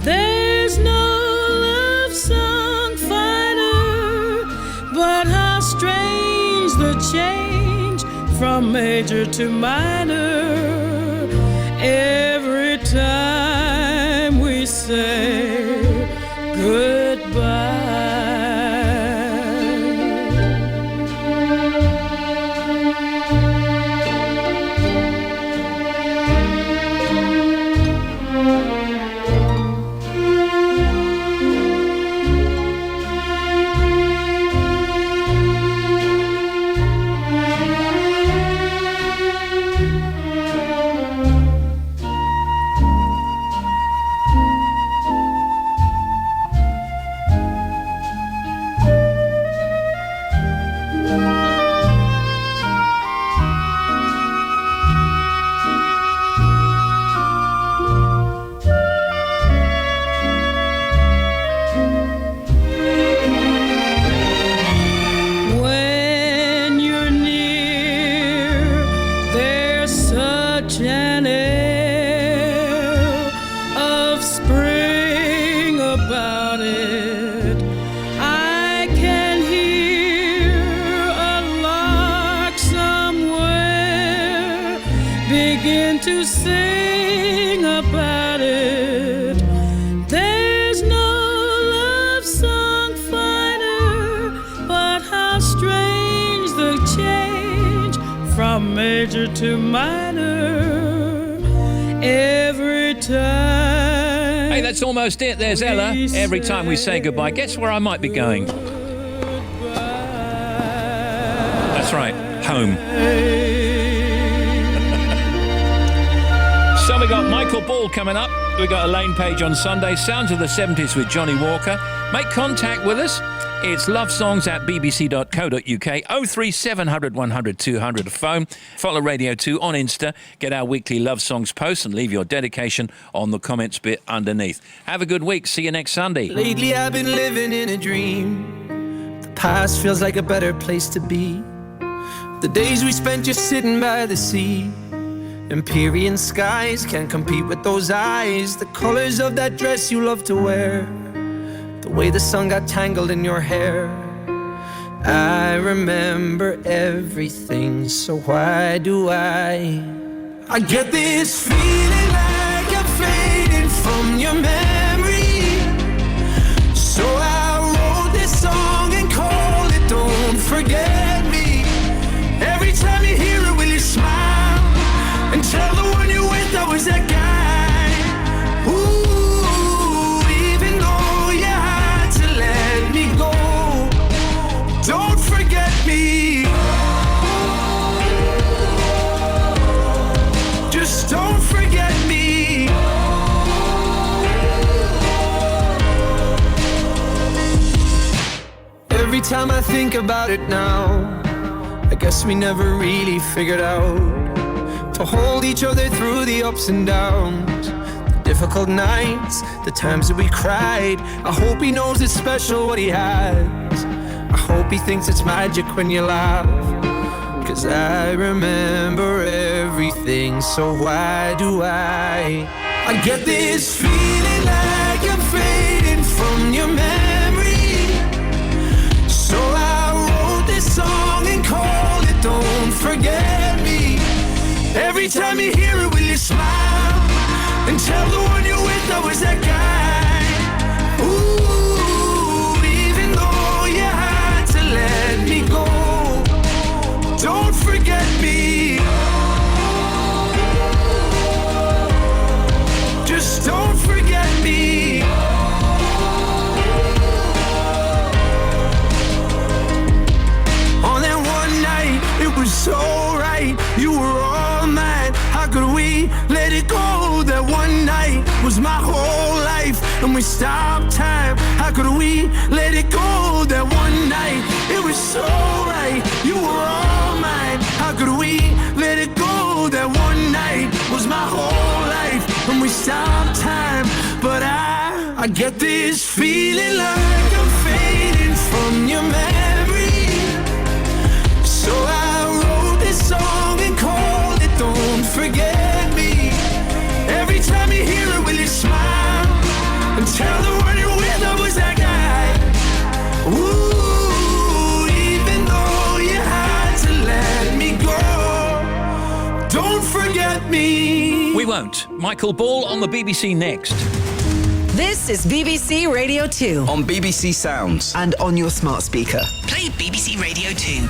There's no love song finer, but how strange the change from major to minor. Every time we say goodbye. When you're near, there's such an air of spring about it. I can hear a lark somewhere begin to sing about it. There's no love song finer, but how strange the change from major to minor. Every time. Hey, that's almost it. There's Ella. Every time we say goodbye. Guess where I might be going? That's right, home. So we got Michael Ball coming up. We got Elaine Page on Sunday. Sounds of the 70s with Johnny Walker. Make contact with us. It's lovesongs@bbc.co.uk. 03700 100 200 to phone. Follow Radio 2 on Insta. Get our weekly Love Songs post and leave your dedication on the comments bit underneath. Have a good week. See you next Sunday. Lately I've been living in a dream. The past feels like a better place to be. The days we spent just sitting by the sea. Empyrean skies can't compete with those eyes. The colors of that dress you love to wear. The way the sun got tangled in your hair. I remember everything, so why do I get this feeling like I'm fading from your memory. So I wrote this song and called it Don't Forget Me. Every time you hear it, will you smile and tell the one you're with I was that guy? Ooh, even though you had to let me go, don't forget me. Just don't forget me. time I think about it now, I guess we never really figured out to hold each other through the ups and downs, the difficult nights, the times that we cried. I hope he knows it's special what he has. I hope he thinks it's magic when you laugh, 'cause I remember everything, so why do I get this feeling like I'm fading from your memory. So I wrote this song and called it Don't Forget Me. Every time you hear it, will you smile and tell the one you're with I was that guy? Ooh, even though you had to let me go, don't forget me. Just don't forget me. On that one night, it was so right. You were all mine. How could we let it go? That one night was my whole life, and we stopped time. How could we let it go? That one night, it was so right. You were all mine. How could we let it go? That one night was my whole life, and we stopped time. But I get this feeling like I'm fading from your memory. So I wrote this song and called it Don't Forget Me. Every time you hear it, will you smile and tell the one you're with I was that guy? Ooh, even though you had to let me go, don't forget me. We won't. Michael Ball on the BBC next. This is BBC Radio 2. On BBC Sounds. And on your smart speaker. Play BBC Radio 2.